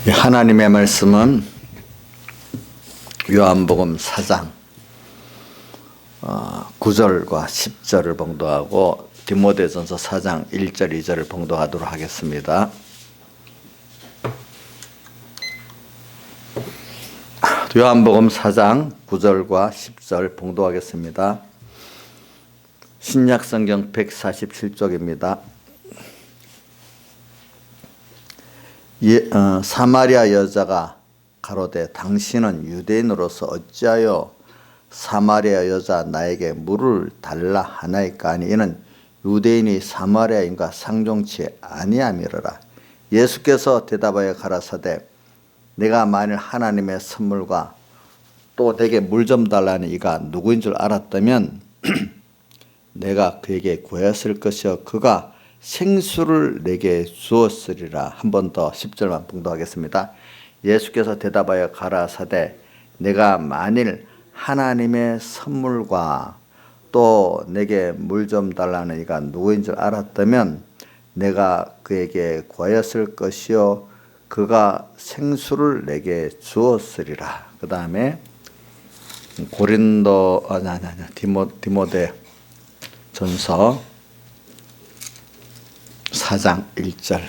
하나님의 말씀은 요한복음 4장 9절과 10절을 봉독하고 디모데전서 4장 1절 2절을 봉독하도록 하겠습니다. 요한복음 4장 9절과 10절 봉독하겠습니다. 신약성경 147쪽입니다. 사마리아 여자가 가로되 당신은 유대인으로서 어찌하여 사마리아 여자 나에게 물을 달라 하나이까 하니 이는 유대인이 사마리아인과 상종치 아니함이로라. 예수께서 대답하여 가라사대 내가 만일 하나님의 선물과 또 내게 물 좀 달라는 이가 누구인 줄 알았다면 내가 그에게 구했을 것이요 그가 생수를 내게 주었으리라. 한 번 더 10절만 봉독하겠습니다. 예수께서 대답하여 가라사대 내가 만일 하나님의 선물과 또 내게 물 좀 달라는 이가 누구인 줄 알았다면 내가 그에게 구하였을 것이요 그가 생수를 내게 주었으리라. 그 다음에 디모데 전서 4장 1절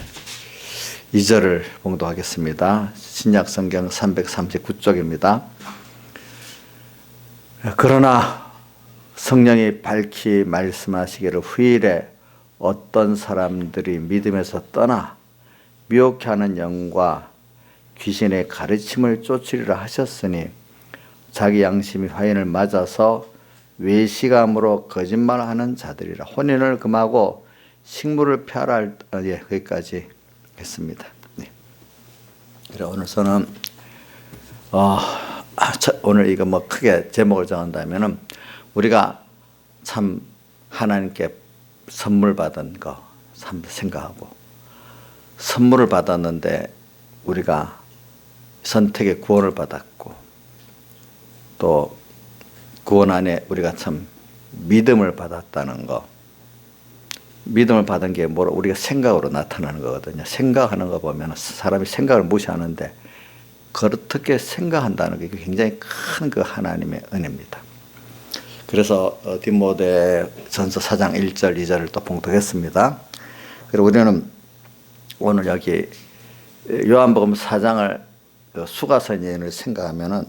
2절을 봉독하겠습니다. 신약성경 339쪽입니다. 그러나 성령이 밝히 말씀하시기를 후일에 어떤 사람들이 믿음에서 떠나 미혹해 하는 영과 귀신의 가르침을 쫓으리라 하셨으니 자기 양심이 화인을 맞아서 외식함으로 거짓말하는 자들이라. 혼인을 금하고 식물을 펴라 할 거기까지 했습니다. 네. 오늘 저는 오늘 이거 뭐 크게 제목을 정한다면은 우리가 참 하나님께 선물 받은 거 참 생각하고 선물을 받았는데 우리가 선택의 구원을 받았고 또 구원 안에 우리가 참 믿음을 받았다는 거. 믿음을 받은 게 뭐라 우리가 생각으로 나타나는 거거든요. 생각하는 거 보면 사람이 생각을 무시하는데 그렇게 생각한다는 게 굉장히 큰 그 하나님의 은혜입니다. 그래서 디모데 전서 4장 1절 2절을 또 봉독했습니다. 그리고 우리는 오늘 여기 요한복음 4장을 수가성인을 생각하면은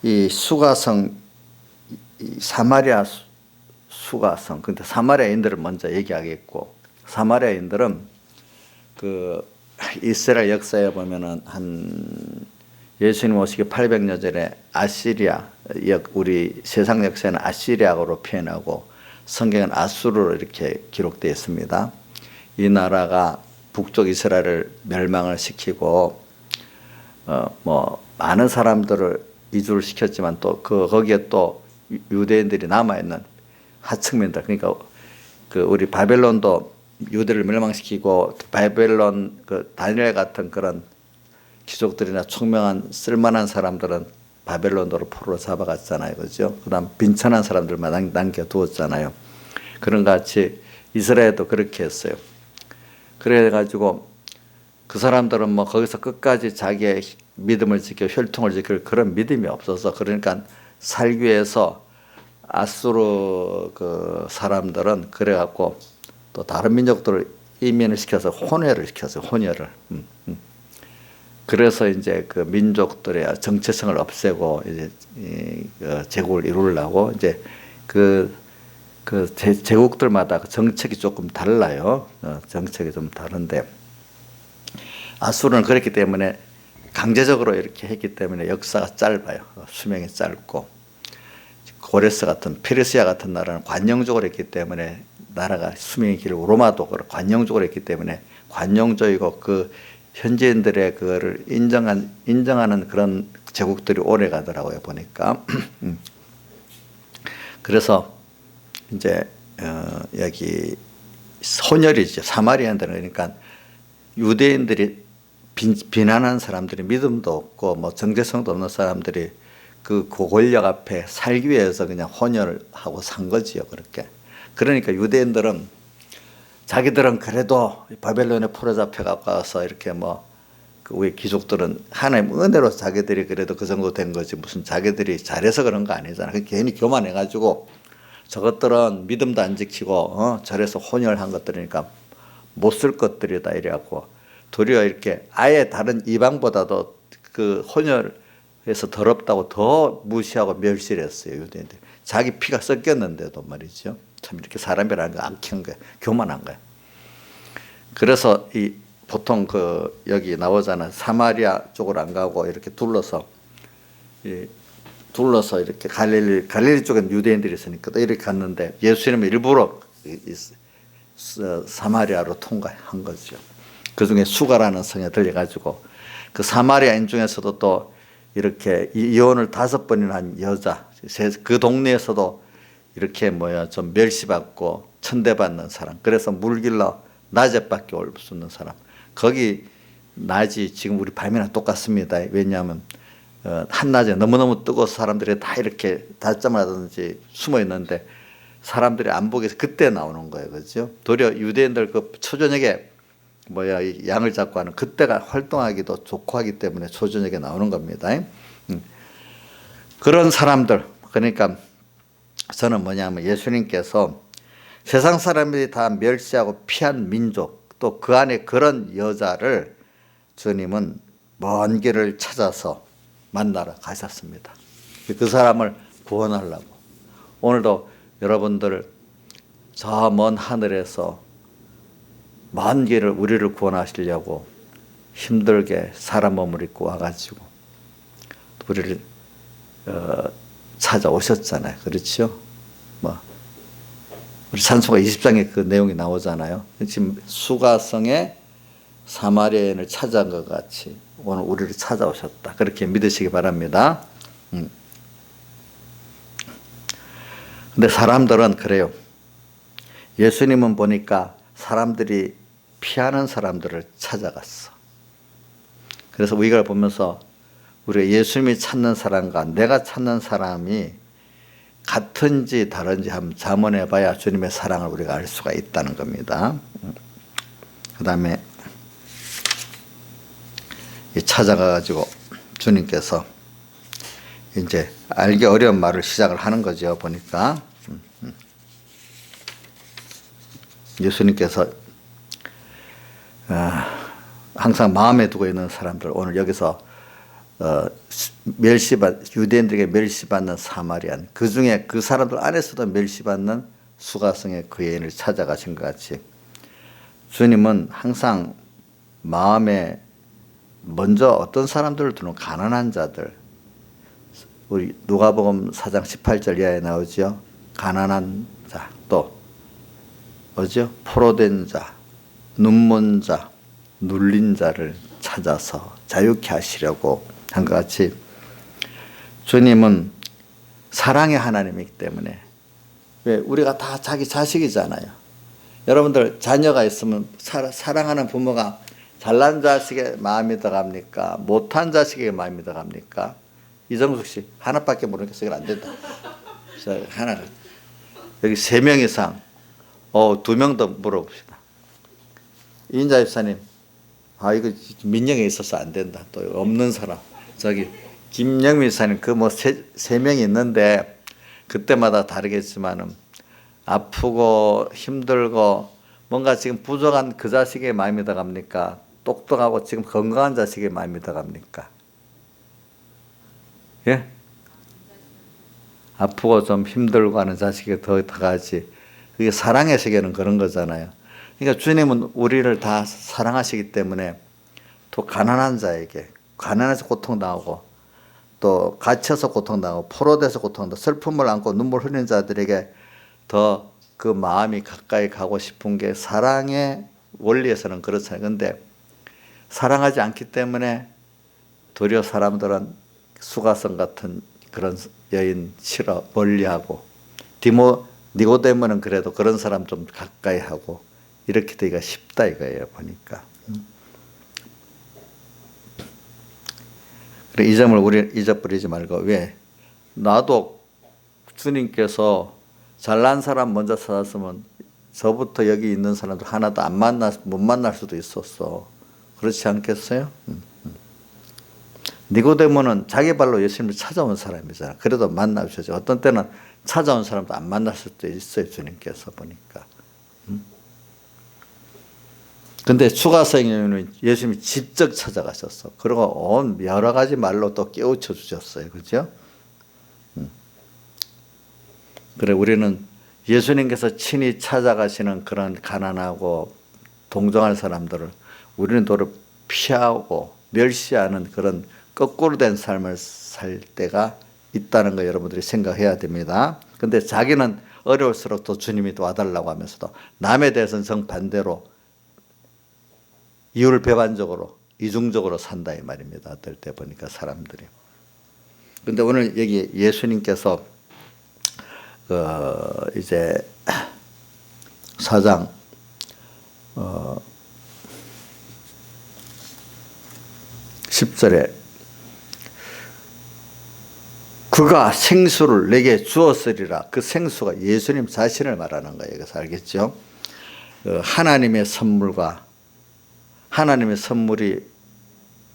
이 수가성 사마리아 수가성. 근데 사마리아인들을 먼저 얘기하겠고, 사마리아인들은 그 이스라엘 역사에 보면은 예수님 오시기 800년 전에 아시리아, 우리 세상 역사에는 아시리아로 표현하고 성경은 아수르로 이렇게 기록되어 있습니다. 이 나라가 북쪽 이스라엘을 멸망을 시키고 많은 사람들을 이주를 시켰지만 또 거기에 또 유대인들이 남아 있는 하층민들, 그러니까 우리 바벨론도 유대를 멸망시키고 바벨론 다니엘 같은 그런 귀족들이나 총명한 쓸만한 사람들은 바벨론으로 포로로 잡아갔잖아요, 그렇죠? 그다음 빈천한 사람들만 남겨두었잖아요. 그런 같이 이스라엘도 그렇게 했어요. 그래가지고 그 사람들은 뭐 거기서 끝까지 자기의 믿음을 지켜 혈통을 지킬 그런 믿음이 없어서 그러니까 살기 위해서 아수르 그 사람들은 그래갖고 또 다른 민족들을 이민을 시켜서 혼혈을 시켰어요. 혼혈을. 그래서 이제 그 민족들의 정체성을 없애고 이제 제국을 이루려고 이제 제국들마다 정책이 조금 달라요. 정책이 좀 다른데 아수르는 그렇기 때문에 강제적으로 이렇게 했기 때문에 역사가 짧아요. 수명이 짧고. 고레스 같은 페르시아 같은 나라는 관용적으로 했기 때문에 나라가 수명이 길고 로마도 관용적으로 했기 때문에 관용적이고 그 현지인들의 그거를 인정하는 그런 제국들이 오래 가더라고요, 보니까. 그래서 이제 여기 혼혈이죠. 사마리아인들은 그러니까 유대인들이 비난한 사람들이 믿음도 없고 뭐 정체성도 없는 사람들이 그 권력 앞에 살기 위해서 그냥 혼혈을 하고 산 거지요, 그렇게. 그러니까 유대인들은 자기들은 그래도 바벨론에 포로 잡혀가서 이렇게 그 우리 귀족들은 하나님 은혜로 자기들이 그래도 그 정도 된 거지 무슨 자기들이 잘해서 그런 거 아니잖아. 괜히 교만해가지고 저것들은 믿음도 안 지키고 저래서 혼혈한 것들이니까 못 쓸 것들이다 이래갖고 도리어 이렇게 아예 다른 이방보다도 그 혼혈해서 더럽다고 더 무시하고 멸시를 했어요. 유대인들. 자기 피가 섞였는데도 말이죠. 참 이렇게 사람이라는 거 악한 거야. 교만한 거야. 그래서 보통 여기 나오잖아. 사마리아 쪽으로 안 가고 이렇게 둘러서 이렇게 갈릴리 쪽엔 유대인들이 있으니까 또 이렇게 갔는데 예수님은 일부러 사마리아로 통과한 거죠. 그 중에 수가라는 성에 들려가지고 그 사마리아인 중에서도 또 이렇게 이혼을 5번이나 한 여자, 그 동네에서도 이렇게 좀 멸시받고 천대받는 사람. 그래서 물길로 낮에밖에 올 수 없는 사람. 거기 낮이 지금 우리 밤이랑 똑같습니다. 왜냐하면 한낮에 너무너무 뜨거워서 사람들이 다 이렇게 낮잠을 하든지 숨어 있는데 사람들이 안 보게 해서 그때 나오는 거예요. 그렇죠? 도리어 유대인들 그 초저녁에 양을 잡고 하는 그때가 활동하기도 좋고 하기 때문에 초저녁에 나오는 겁니다. 그런 사람들, 그러니까 저는 뭐냐면 예수님께서 세상 사람들이 다 멸시하고 피한 민족, 또 그 안에 그런 여자를 주님은 먼 길을 찾아서 만나러 가셨습니다. 그 사람을 구원하려고. 오늘도 여러분들 저 먼 하늘에서 먼 길을 우리를 구원하시려고 힘들게 사람 몸을 입고 와가지고 우리를 찾아오셨잖아요. 그렇죠? 우리 찬송가 20장에 그 내용이 나오잖아요. 지금 수가성에 사마리아인을 찾아온 것 같이 오늘 우리를 찾아오셨다. 그렇게 믿으시기 바랍니다. 근데 사람들은 그래요. 예수님은 보니까 사람들이 피하는 사람들을 찾아갔어. 그래서 우리가 보면서 우리가 예수님이 찾는 사람과 내가 찾는 사람이 같은지 다른지 한번 자문해 봐야 주님의 사랑을 우리가 알 수가 있다는 겁니다. 그 다음에 찾아가가지고 주님께서 이제 알기 어려운 말을 시작을 하는 거죠. 보니까 예수님께서 항상 마음에 두고 있는 사람들 오늘 여기서 유대인들에게 멸시받는 사마리안, 그 중에 그 사람들 안에서도 멸시받는 수가성의 그 여인을 찾아가신 것 같이 주님은 항상 마음에 먼저 어떤 사람들을 두는 가난한 자들, 우리 누가복음 4장 18절 이하에 나오죠. 가난한 자, 또 뭐죠? 포로된 자, 눈먼 자, 눌린 자를 찾아서 자유케 하시려고 한 것 같이 주님은 사랑의 하나님이기 때문에, 왜 우리가 다 자기 자식이잖아요. 여러분들 자녀가 있으면 사랑하는 부모가 잘난 자식의 마음이 더 갑니까? 못한 자식의 마음이 더 갑니까? 이정숙 씨 하나밖에 모르니까 이건 안 된다. 하나 여기 3명 이상 2명 더 물어봅시다. 이인자 집사님, 이거 민영에 있어서 안 된다. 또 없는 사람. 저기 김영민 집사님 그 3명이 있는데 그때마다 다르겠지만은 아프고 힘들고 뭔가 지금 부족한 그 자식의 마음이 더 갑니까? 똑똑하고 지금 건강한 자식의 마음이 더 갑니까? 예? 아프고 좀 힘들고 하는 자식이 더 가지. 그게 사랑의 세계는 그런 거잖아요. 그러니까 주님은 우리를 다 사랑하시기 때문에 또 가난한 자에게, 가난해서 고통당하고 또 갇혀서 고통당하고 포로돼서 고통당하고 슬픔을 안고 눈물 흘리는 자들에게 더 그 마음이 가까이 가고 싶은 게 사랑의 원리에서는 그렇잖아요. 그런데 사랑하지 않기 때문에 도리어 사람들은 수가성 같은 그런 여인 싫어 멀리하고, 니고데모는 그래도 그런 사람 좀 가까이 하고 이렇게 되기가 쉽다 이거예요. 보니까. 그래, 이 점을 우리 잊어버리지 말고, 왜 나도 주님께서 잘난 사람 먼저 찾았으면 저부터 여기 있는 사람들 하나도 못 만날 수도 있었어. 그렇지 않겠어요? 니고데모는 자기 발로 예수님을 찾아온 사람이잖아. 그래도 만나주죠. 어떤 때는 찾아온 사람도 안 만날 수도 있어요. 주님께서 보니까. 근데 추가생에는 예수님이 직접 찾아가셨어. 그리고 여러 가지 말로 또 깨우쳐 주셨어요. 그죠? 그래, 우리는 예수님께서 친히 찾아가시는 그런 가난하고 동정할 사람들을 우리는 도로 피하고 멸시하는 그런 거꾸로 된 삶을 살 때가 있다는 거 여러분들이 생각해야 됩니다. 근데 자기는 어려울수록 또 주님이 도와달라고 하면서도 남에 대해서는 정반대로 이유를 배반적으로 이중적으로 산다 이 말입니다. 어떨 때 보니까 사람들이. 근데 오늘 여기 예수님께서 이제 4장 10절에 그가 생수를 내게 주었으리라. 그 생수가 예수님 자신을 말하는 거예요. 그래서 알겠죠? 하나님의 선물과 하나님의 선물이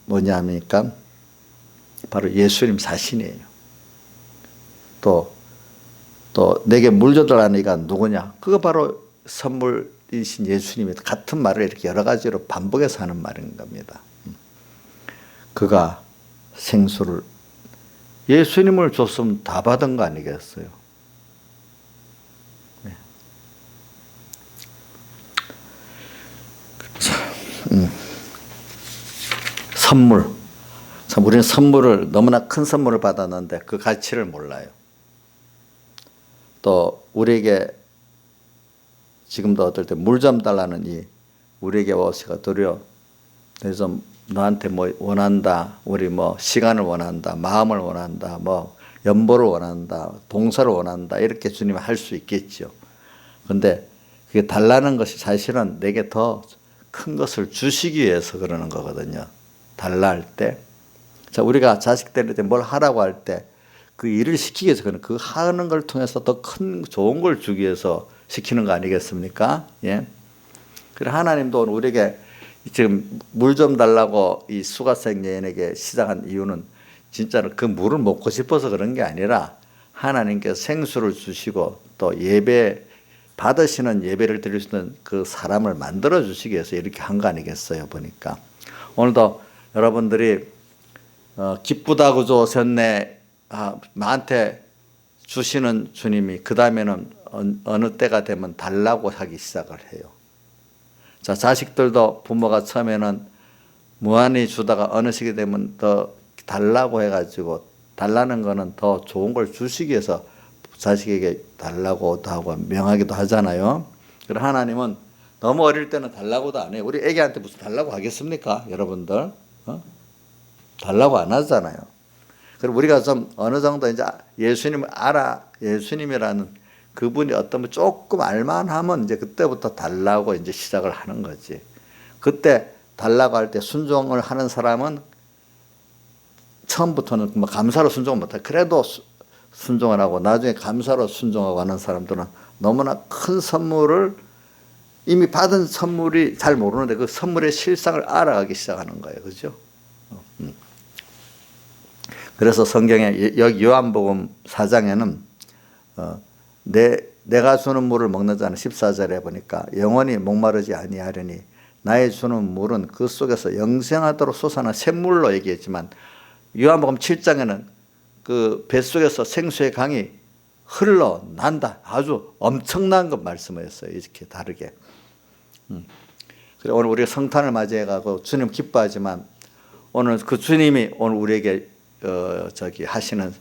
뭐냐 합니까? 바로 예수님 자신이에요. 또 내게 물 줘달라는 이가 누구냐? 그거 바로 선물이신 예수님이 같은 말을 이렇게 여러 가지로 반복해서 하는 말인 겁니다. 그가 생수를 예수님을 줬으면 다 받은 거 아니겠어요? 네. 선물. 참 우리는 선물을 너무나 큰 선물을 받았는데 그 가치를 몰라요. 또 우리에게 지금도 어떨 때 물 좀 달라는 이 우리에게 와서가 도리어 좀 너한테 뭐 원한다, 우리 뭐 시간을 원한다, 마음을 원한다, 뭐 연보를 원한다, 봉사를 원한다 이렇게 주님이 할 수 있겠죠. 그런데 그게 달라는 것이 사실은 내게 더 큰 것을 주시기 위해서 그러는 거거든요. 달라 할 때, 자 우리가 자식들한테 뭘 하라고 할 때 그 일을 시키기 위해서 그 하는 걸 통해서 더 큰 좋은 걸 주기 위해서 시키는 거 아니겠습니까? 예. 그래 하나님도 오늘 우리에게 지금 물 좀 달라고 이 수가생 여인에게 시작한 이유는 진짜로 그 물을 먹고 싶어서 그런 게 아니라 하나님께서 생수를 주시고 또 예배 받으시는 예배를 드릴 수 있는 그 사람을 만들어 주시기 위해서 이렇게 한 거 아니겠어요 보니까. 오늘도 여러분들이 기쁘다고 주셨네 나한테 주시는 주님이 그 다음에는 어느 때가 되면 달라고 하기 시작을 해요. 자, 자식들도 부모가 처음에는 무한히 주다가 어느 시기 되면 더 달라고 해가지고 달라는 거는 더 좋은 걸 주시기 위해서 자식에게 달라고도 하고 명하기도 하잖아요. 그리고 하나님은 너무 어릴 때는 달라고도 안 해요. 우리 애기한테 무슨 달라고 하겠습니까? 여러분들 달라고 안 하잖아요. 그리고 우리가 좀 어느 정도 이제 예수님을 알아 예수님이라는 그분이 어떤 조금 알만하면 이제 그때부터 달라고 이제 시작을 하는 거지. 그때 달라고 할 때 순종을 하는 사람은 처음부터는 뭐 감사로 순종을 못해. 그래도 순종을 하고 나중에 감사로 순종하고 하는 사람들은 너무나 큰 선물을 이미 받은 선물이 잘 모르는데 그 선물의 실상을 알아가기 시작하는 거예요. 그죠? 그래서 성경에 여기 요한복음 4장에는 내가 주는 물을 먹는 자는 14절에 보니까 영원히 목마르지 아니하려니 나의 주는 물은 그 속에서 영생하도록 솟아난 샘물로 얘기했지만 요한복음 7장에는 그 뱃속에서 생수의 강이 흘러난다. 아주 엄청난 것 말씀하셨어요. 이렇게 다르게. 그래 오늘 우리가 성탄을 맞이해가고 주님 기뻐하지만 오늘 그 주님이 오늘 우리에게 하시는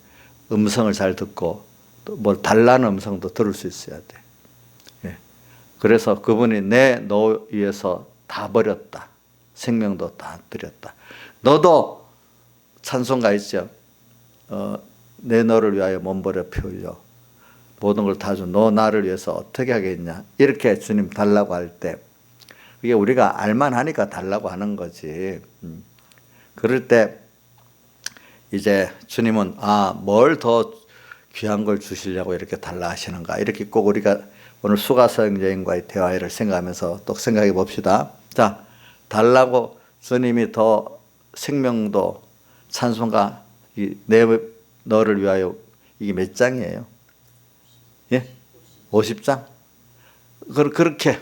음성을 잘 듣고 또 뭐 달라는 음성도 들을 수 있어야 돼. 예. 그래서 그분이 너 위해서 다 버렸다. 생명도 다 드렸다. 너도 찬송가 있죠. 내 너를 위하여 몸버려 피 흘려 모든 걸 다 준 너 나를 위해서 어떻게 하겠냐. 이렇게 주님 달라고 할 때 이게 우리가 알만하니까 달라고 하는 거지. 그럴 때 이제 주님은 뭘 더 귀한 걸 주시려고 이렇게 달라 하시는가 이렇게 꼭 우리가 오늘 수가성 여인과의 대화를 생각하면서 또 생각해 봅시다. 자, 달라고 주님이 더 생명도 찬송가 너를 위하여 이게 몇 장이에요? 예? 50장? 그렇게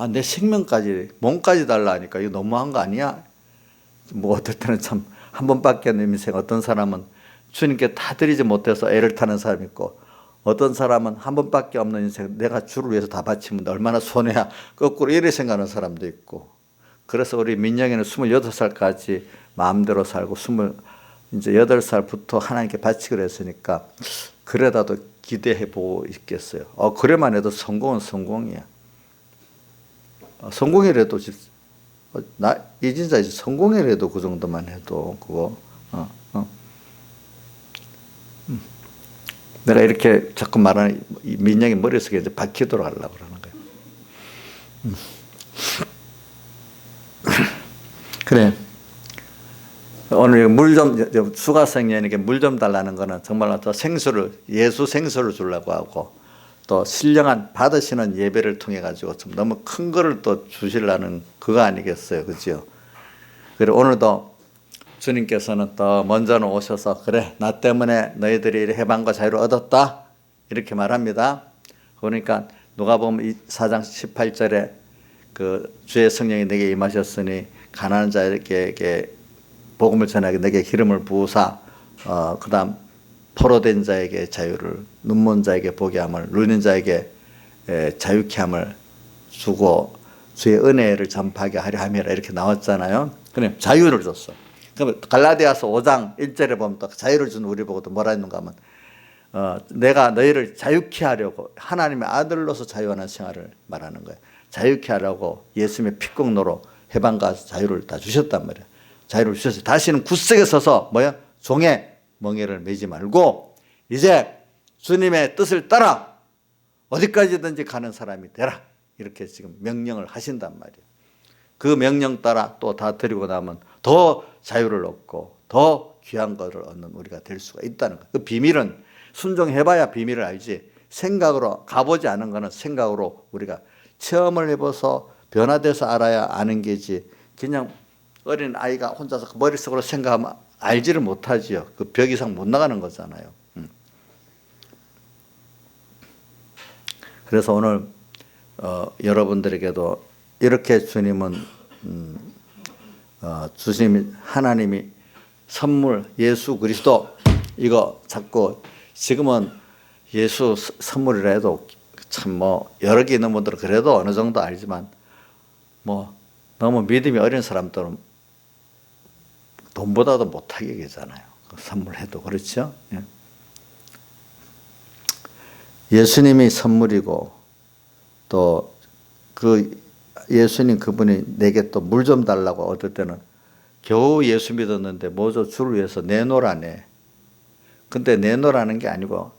내 생명까지 몸까지 달라 하니까 이거 너무한 거 아니야? 뭐 어떨 때는 참 한 번밖에 없는 인생, 어떤 사람은 주님께 다 드리지 못해서 애를 타는 사람이 있고, 어떤 사람은 한 번밖에 없는 인생 내가 주를 위해서 다 바치면 얼마나 손해야, 거꾸로 이렇게 생각하는 사람도 있고. 그래서 우리 민영이는 28살까지 마음대로 살고 28살부터 하나님께 바치기로 했으니까 그래다도 기대해 보고 있겠어요. 그래만 해도 성공은 성공이야. 성공이라도 이진자 성공이라도 그 정도만 해도 그거 내가 이렇게 자꾸 말하는 민영이 머릿속에 이제 박히도록 하려고 그러는 거예요. 그래. 오늘 수가성년에게 물 좀 달라는 거는 정말로 또 예수 생수를 주려고 하고, 또 신령한 받으시는 예배를 통해 가지고 좀 너무 큰 거를 또 주시려는 그거 아니겠어요, 그죠? 그리고 오늘도 주님께서는 또 먼저는 오셔서 그래, 나 때문에 너희들이 해방과 자유를 얻었다 이렇게 말합니다. 그러니까 누가복음 4장 18절에 그 주의 성령이 내게 임하셨으니 가난한 자에게 복음을 전하게 내게 기름을 부으사 그다음 포로된 자에게 자유를, 눈먼 자에게 보게 함을, 누는 자에게 자유케 함을 주고 주의 은혜를 전파하게 하려 함이라 이렇게 나왔잖아요. 그래, 자유를 줬어. 그러면 갈라디아서 5장 1절에 보면 또 자유를 준 우리 보고 또 뭐라 했는가 하면 내가 너희를 자유케 하려고, 하나님의 아들로서 자유하는 생활을 말하는 거예요. 자유케 하려고 예수님의 피공로로 해방과 자유를 다 주셨단 말이에요. 자유를 주셨어요. 다시는 굳세게 서서 종의 멍에를 매지 말고 이제 주님의 뜻을 따라 어디까지든지 가는 사람이 되라, 이렇게 지금 명령을 하신단 말이에요. 그 명령 따라 또 다 드리고 나면 더 자유를 얻고 더 귀한 것을 얻는 우리가 될 수가 있다는 거예요. 그 비밀은 순종해봐야 비밀을 알지, 생각으로 가보지 않은 거는 생각으로 우리가 체험을 해봐서 변화돼서 알아야 아는 게지, 그냥 어린 아이가 혼자서 머릿속으로 생각하면 알지를 못하지요. 그 벽 이상 못 나가는 거잖아요. 그래서 오늘 여러분들에게도 이렇게 주님은 주님 하나님이 선물 예수 그리스도, 이거 자꾸 지금은 예수 선물이라 해도 참 여러 개 있는 분들은 그래도 어느 정도 알지만 너무 믿음이 어린 사람들은 돈보다도 못하게 계잖아요. 선물해도 그렇죠. 예수님이 선물이고 또 그 예수님 그분이 내게 또 물 좀 달라고 어떨 때는 겨우 예수 믿었는데 뭐죠, 주를 위해서 내놓으라네. 근데 내놓으라는 게 아니고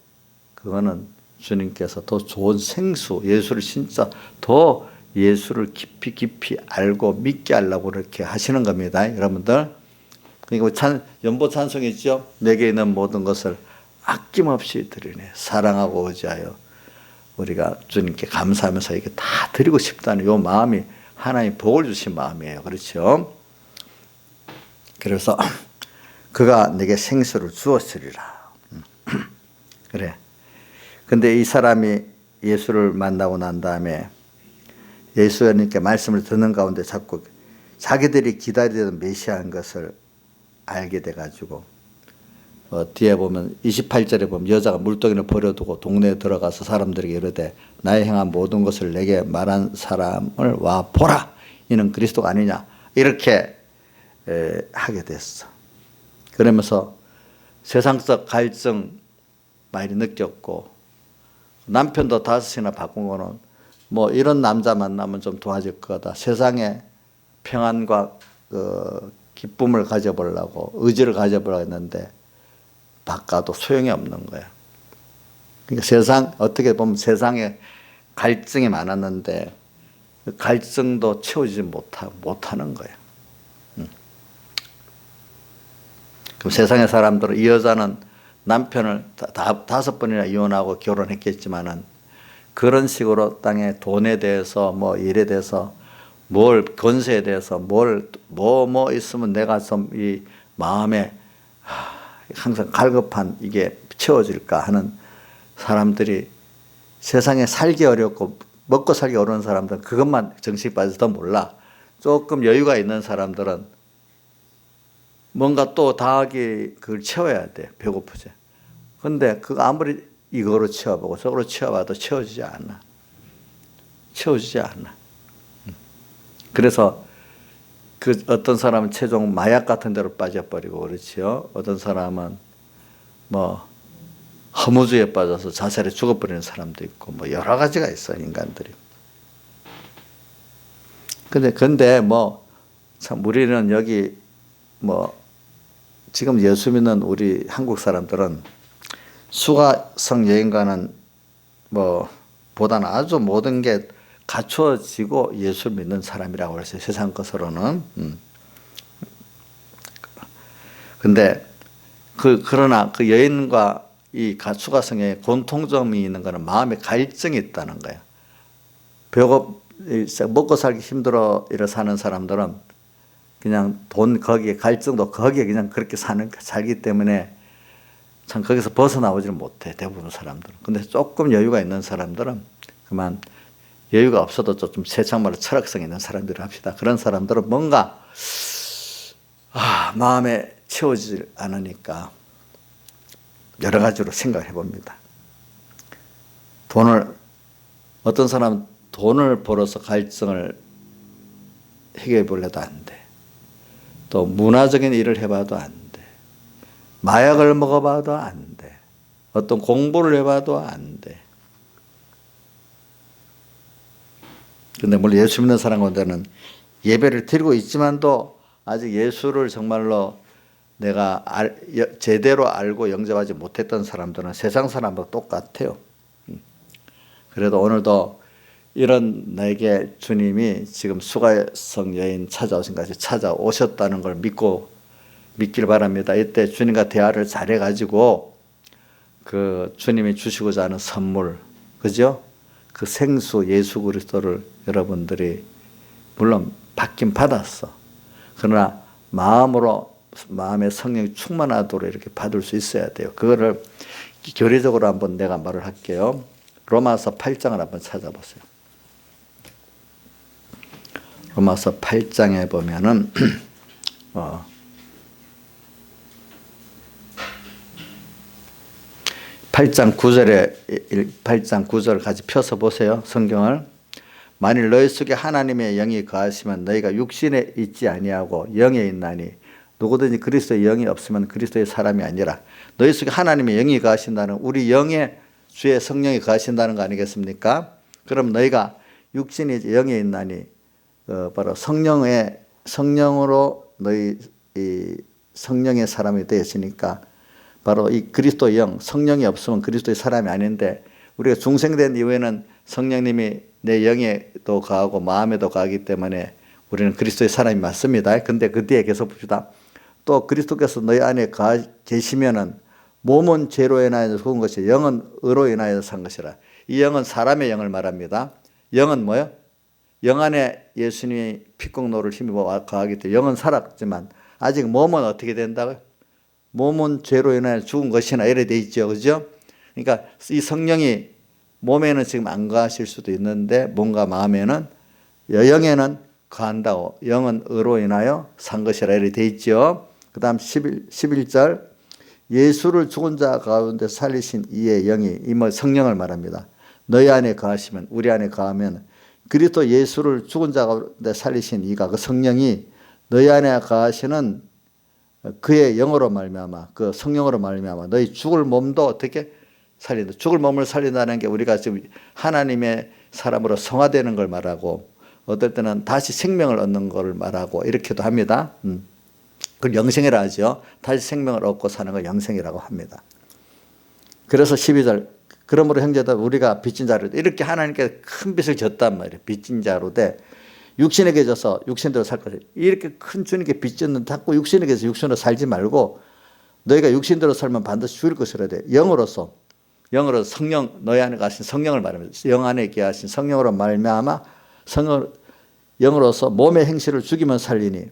그거는 주님께서 더 좋은 생수, 예수를 진짜 더 예수를 깊이 알고 믿게 하려고 그렇게 하시는 겁니다, 여러분들. 그러니까 연보 찬송이 있죠. 내게 있는 모든 것을 아낌없이 드리네. 사랑하고 의지하여 우리가 주님께 감사하면서 이게 다 드리고 싶다는 이 마음이 하나님 복을 주신 마음이에요. 그렇죠? 그래서 그가 내게 생수를 주었으리라. 그래. 근데 이 사람이 예수를 만나고 난 다음에 예수님께 말씀을 듣는 가운데 자꾸 자기들이 기다리던 메시아인 것을 알게 돼가지고 뒤에 보면 28절에 보면 여자가 물동이를 버려두고 동네에 들어가서 사람들에게 이르되 나의 행한 모든 것을 내게 말한 사람을 와 보라, 이는 그리스도가 아니냐, 이렇게 하게 됐어. 그러면서 세상적 갈증 많이 느꼈고, 남편도 5이나 바꾼 거는 이런 남자 만나면 좀 도와줄 거다, 세상에 평안과 기쁨을 가져보려고, 의지를 가져보려고 했는데 바꿔도 소용이 없는 거예요. 그러니까 어떻게 보면 세상에 갈증이 많았는데 그 갈증도 채우지 못하는 거예요. 그럼 세상의 사람들은 이 여자는 남편을 5번이나 이혼하고 결혼했겠지만은 그런 식으로 땅에 돈에 대해서 뭐 일에 대해서 뭘 권세에 대해서 뭐 있으면 내가 좀 이 마음에 항상 갈급한 이게 채워질까 하는 사람들이 세상에 살기 어렵고 먹고 살기 어려운 사람들은 그것만 정신이 빠져서 더 몰라. 조금 여유가 있는 사람들은 뭔가 또 다하기 그걸 채워야 돼. 배고프지. 근데 그거 아무리 이거로 채워보고 저거로 채워봐도 채워지지 않아. 채워지지 않아. 그래서 그 어떤 사람은 최종 마약 같은 데로 빠져버리고 그렇지요. 어떤 사람은 뭐 허무주의에 빠져서 자살에 죽어버리는 사람도 있고 뭐 여러 가지가 있어 인간들이. 근데 뭐 참 우리는 여기 뭐 지금 예수 믿는 우리 한국 사람들은 수가성 여인과는 뭐 보다는 아주 모든 게 갖추어지고 예수 믿는 사람이라고 그랬어요. 세상 것으로는. 근데 그러나 그 여인과 이 수가성에 공통점이 있는 거는 마음에 갈증이 있다는 거예요. 먹고 살기 힘들어 이래 사는 사람들은 그냥 거기에 갈증도 거기에 그냥 그렇게 살기 때문에 참 거기서 벗어나오지를 못해 대부분 사람들은. 근데 조금 여유가 있는 사람들은 그만 여유가 없어도 좀 세상말로 철학성 있는 사람들을 합시다. 그런 사람들은 뭔가 마음에 채워지질 않으니까 여러 가지로 생각을 해봅니다. 어떤 사람은 돈을 벌어서 갈증을 해결해 보려도 안 돼. 또 문화적인 일을 해봐도 안 돼. 마약을 먹어봐도 안 돼. 어떤 공부를 해봐도 안 돼. 근데 물론 예수 믿는 사람 가운데는 예배를 드리고 있지만도 아직 예수를 정말로 내가 제대로 알고 영접하지 못했던 사람들은 세상 사람과 똑같아요. 그래도 오늘도 이런 나에게 주님이 지금 수가성 여인 찾아오신 것이 찾아오셨다는 걸 믿길 바랍니다. 이때 주님과 대화를 잘해가지고 그 주님이 주시고자 하는 선물, 그죠? 그 생수 예수 그리스도를 여러분들이 물론 받긴 받았어. 그러나 마음의 성령이 충만하도록 이렇게 받을 수 있어야 돼요. 그거를 교리적으로 한번 내가 말을 할게요. 로마서 8장을 한번 찾아보세요. 로마서 8장에 보면은 8장 9절 같이 펴서 보세요. 성경을. 만일 너희 속에 하나님의 영이 거하시면 너희가 육신에 있지 아니하고 영에 있나니 누구든지 그리스도의 영이 없으면 그리스도의 사람이 아니라. 너희 속에 하나님의 영이 거하신다는 우리 영에 주의 성령이 거하신다는 거 아니겠습니까? 그럼 너희가 육신이 영에 있나니 바로 성령으로 너희 이 성령의 사람이 되었으니까 바로 이 그리스도의 영, 성령이 없으면 그리스도의 사람이 아닌데 우리가 중생된 이후에는 성령님이 내 영에도 거하고 마음에도 거하기 때문에 우리는 그리스도의 사람이 맞습니다. 근데 그 뒤에 계속 봅시다. 또 그리스도께서 너희 안에 계시면은 몸은 죄로 인하여 죽은 것이 영은 의로 인하여 산 것이라. 이 영은 사람의 영을 말합니다. 영은 뭐요? 영 안에 예수님이 피공로를 힘입어 거하기 때문에 영은 살았지만 아직 몸은 어떻게 된다고요? 몸은 죄로 인하여 죽은 것이나 이래 돼 있죠. 그죠? 그러니까 이 성령이 몸에는 지금 안 거하실 수도 있는데 뭔가 마음에는 영에는 거한다고. 영은 의로 인하여 산 것이라 이래 돼 있죠. 그 다음 11절 예수를 죽은 자 가운데 살리신 이의 영이 이 성령을 말합니다. 너희 안에 거하시면 우리 안에 거하면 그리스도 예수를 죽은 자 가운데 살리신 이가 그 성령이 너희 안에 거하시는 그의 영으로 말미암아 그 성령으로 말미암아 너희 죽을 몸도 어떻게 살린다. 죽을 몸을 살린다는 게 우리가 지금 하나님의 사람으로 성화되는 걸 말하고 어떨 때는 다시 생명을 얻는 걸 말하고 이렇게도 합니다. 그걸 영생이라 하죠. 다시 생명을 얻고 사는 걸 영생이라고 합니다. 그래서 12절 그러므로 형제들 우리가 빚진 자로 이렇게 하나님께 큰 빚을 졌단 말이에요. 빚진 자로 돼 육신에게 져서 육신대로 살 것이에요. 이렇게 큰 주님께 빚졌는데 자꾸 육신에게 져서 육신으로 살지 말고 너희가 육신대로 살면 반드시 죽을 것이라 돼. 영으로서 영어로 성령, 너희 안에 가신 성령을 말합니다. 영 안에 있게 하신 성령으로 말미암아 영으로서 몸의 행실을 죽이면 살리니,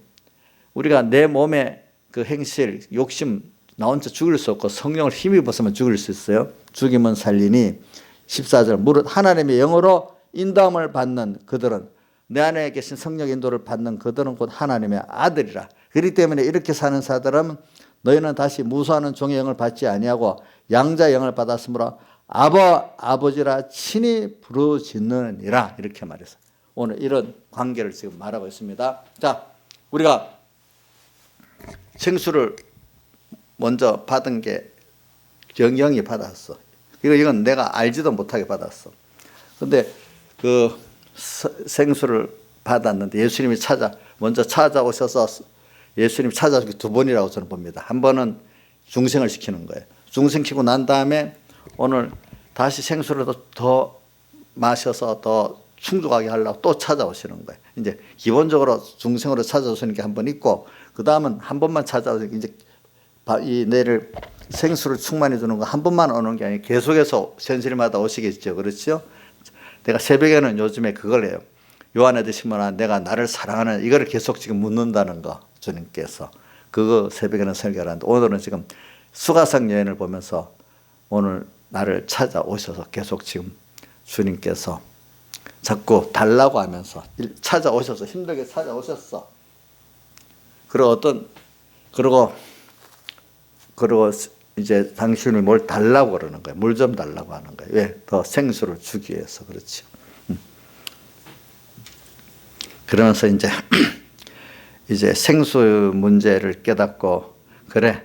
우리가 내 몸의 그 행실, 욕심 나 혼자 죽일 수 없고 성령을 힘입어서만 죽일 수 있어요. 죽이면 살리니 14절 무릇 하나님의 영으로 인도함을 받는 그들은, 내 안에 계신 성령 인도를 받는 그들은 곧 하나님의 아들이라. 그렇기 때문에 이렇게 사는 자들은 너희는 다시 무수하는 종의 영을 받지 아니하고 양자의 영을 받았으므로 아버지라 친히 부르짖느니라, 이렇게 말해서 오늘 이런 관계를 지금 말하고 있습니다. 자, 우리가 생수를 먼저 받은 게 영이 받았어. 이건 내가 알지도 못하게 받았어. 근데 그 생수를 받았는데 예수님이 먼저 찾아오셔서, 예수님이 찾아오신 게 두 번이라고 저는 봅니다. 한 번은 중생을 시키는 거예요. 중생시키고 난 다음에 오늘 다시 생수를 더 마셔서 더 충족하게 하려고 또 찾아오시는 거예요. 이제 기본적으로 중생으로 찾아오시는 게 한 번 있고, 그 다음은 한 번만 찾아오시는 게, 이제 이 내를 생수를 충만해 주는 거 한 번만 오는 게 아니고 계속해서 현실마다 오시겠죠. 그렇죠? 내가 새벽에는 요즘에 그걸 해요. 요한의 시모나, 내가 나를 사랑하는, 이거를 계속 지금 묻는다는 거, 주님께서. 그거 새벽에는 설교를 하는데, 오늘은 지금 수가성 여인을 보면서 오늘 나를 찾아오셔서 계속 지금 주님께서 자꾸 달라고 하면서 찾아오셔서, 힘들게 찾아오셨어. 그리고 이제 당신이 뭘 달라고 그러는 거예요. 물 좀 달라고 하는 거예요. 왜? 더 생수를 주기 위해서. 그렇죠. 그러면서 이제 생수 문제를 깨닫고, 그래,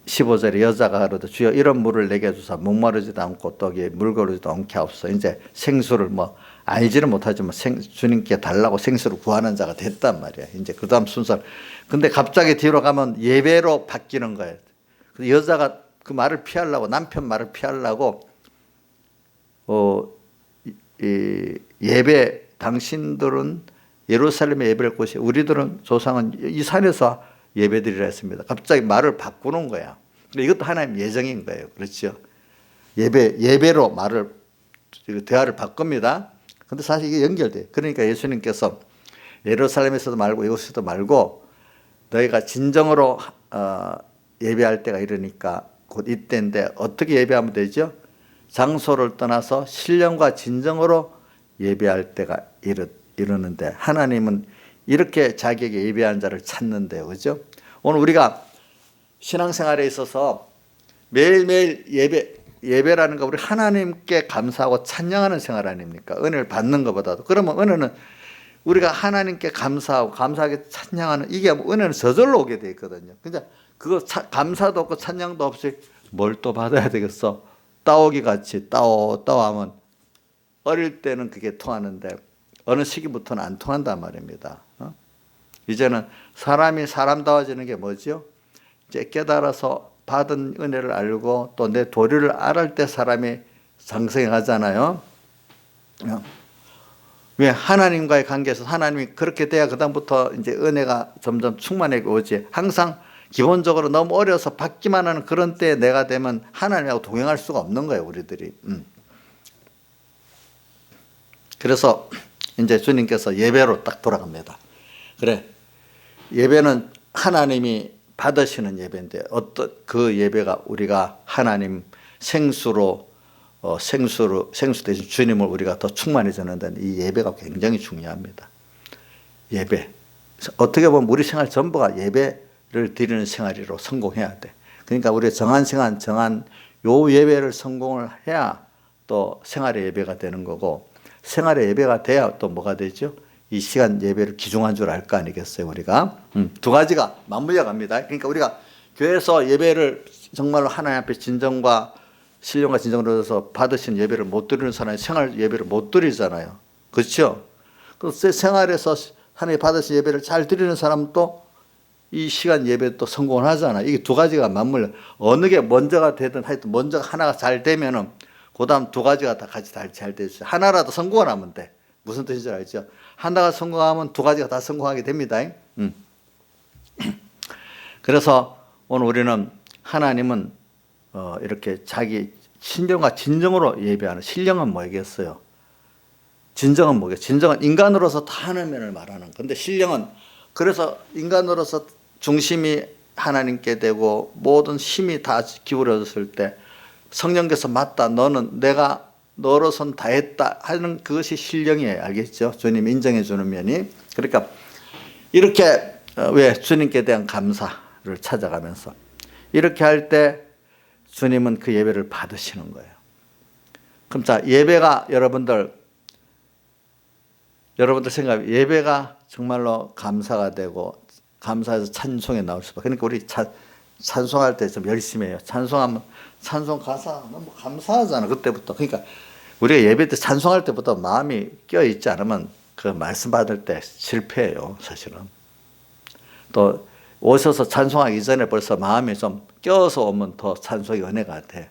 15절에 여자가 가로되 주여 이런 물을 내게 주사 목마르지도 않고 또 물거르지도 않게 하옵소서. 이제 생수를 알지는 못하지만 주님께 달라고 생수를 구하는 자가 됐단 말이에요. 이제 그 다음 순서. 근데 갑자기 뒤로 가면 예배로 바뀌는 거예요. 여자가 그 말을 피하려고, 남편 말을 피하려고 예배, 당신들은 예루살렘에 예배를 곳이, 우리들은 조상은 이 산에서 예배드리라 했습니다. 갑자기 말을 바꾸는 거야. 이것도 하나님 예정인 거예요. 그렇죠? 예배로 대화를 바꿉니다. 근데 사실 이게 연결돼. 그러니까 예수님께서 예루살렘에서도 말고 이곳에서도 말고 너희가 진정으로 예배할 때가 이르니까 곧 이때인데, 어떻게 예배하면 되죠? 장소를 떠나서 신령과 진정으로 예배할 때가 이르는데, 하나님은 이렇게 자기에게 예배한 자를 찾는데요. 그죠? 오늘 우리가 신앙생활에 있어서 매일매일 예배라는 거, 우리 하나님께 감사하고 찬양하는 생활 아닙니까? 은혜를 받는 것보다도. 그러면 은혜는 우리가 하나님께 감사하게 찬양하는, 이게 은혜는 저절로 오게 돼 있거든요. 그러니까 그거 감사도 없고 찬양도 없이 뭘 또 받아야 되겠어? 따오기 같이 따오하면 어릴 때는 그게 통하는데 어느 시기부터는 안 통한단 말입니다. 이제는 사람이 사람다워지는 게 뭐죠? 이제 깨달아서 받은 은혜를 알고 또 내 도리를 알을 때 사람이 상승해 가잖아요. 왜? 하나님과의 관계에서 하나님이 그렇게 돼야 그다음부터 이제 은혜가 점점 충만해 오지. 항상 기본적으로 너무 어려서 받기만 하는 그런 때에 내가 되면 하나님하고 동행할 수가 없는 거예요, 우리들이. 그래서 이제 주님께서 예배로 딱 돌아갑니다. 그래, 예배는 하나님이 받으시는 예배인데, 어떤 그 예배가 우리가 하나님 생수 대신 주님을 우리가 더 충만해지는 데는 이 예배가 굉장히 중요합니다. 예배. 어떻게 보면 우리 생활 전부가 예배를 드리는 생활이로 성공해야 돼. 그러니까 우리 정한 요 예배를 성공을 해야 또 생활의 예배가 되는 거고, 생활의 예배가 돼야 또 뭐가 되죠? 이 시간 예배를 귀중한 줄 알 거 아니겠어요, 우리가? 두 가지가 맞물려 갑니다. 그러니까 우리가 교회에서 예배를 정말로 하나님 앞에 진정과 신령과 진정으로 해서 받으신 예배를 못 드리는 사람이 생활 예배를 못 드리잖아요. 그렇죠? 그 생활에서 하나님 받으신 예배를 잘 드리는 사람도 이 시간 예배 또 성공을 하잖아요. 이게 두 가지가 맞물려. 어느 게 먼저가 되든 하여튼 먼저 하나가 잘 되면은 그 다음 두 가지가 다 같이 잘 되죠. 하나라도 성공을 하면 돼. 무슨 뜻인지 알죠? 하나가 성공하면 두 가지가 다 성공하게 됩니다. 그래서 오늘 우리는 하나님은 이렇게 자기 신령과 진정으로 예배하는 신령은 뭐겠어요? 진정은 뭐겠어요? 진정은 인간으로서 다 하는 면을 말하는 건데 신령은 그래서 인간으로서 중심이 하나님께 되고 모든 힘이 다 기울어졌을 때 성령께서 맞다 너는 내가 너로선 다 했다 하는 그것이 신령이에요. 알겠죠? 주님 인정해 주는 면이. 그러니까 이렇게 왜 주님께 대한 감사를 찾아가면서 이렇게 할 때 주님은 그 예배를 받으시는 거예요. 그럼 자 예배가 여러분들 생각 예배가 정말로 감사가 되고 감사해서 찬송에 나올 수밖에. 그러니까 우리 찬송할 때 좀 열심히 해요. 찬송하면 찬송 가사 너무 감사하잖아 그때부터. 그러니까 우리가 예배 때 찬송할 때부터 마음이 껴 있지 않으면 그 말씀 받을 때 실패해요 사실은. 또 오셔서 찬송하기 전에 벌써 마음이 좀 껴서 오면 더 찬송이 은혜가 돼.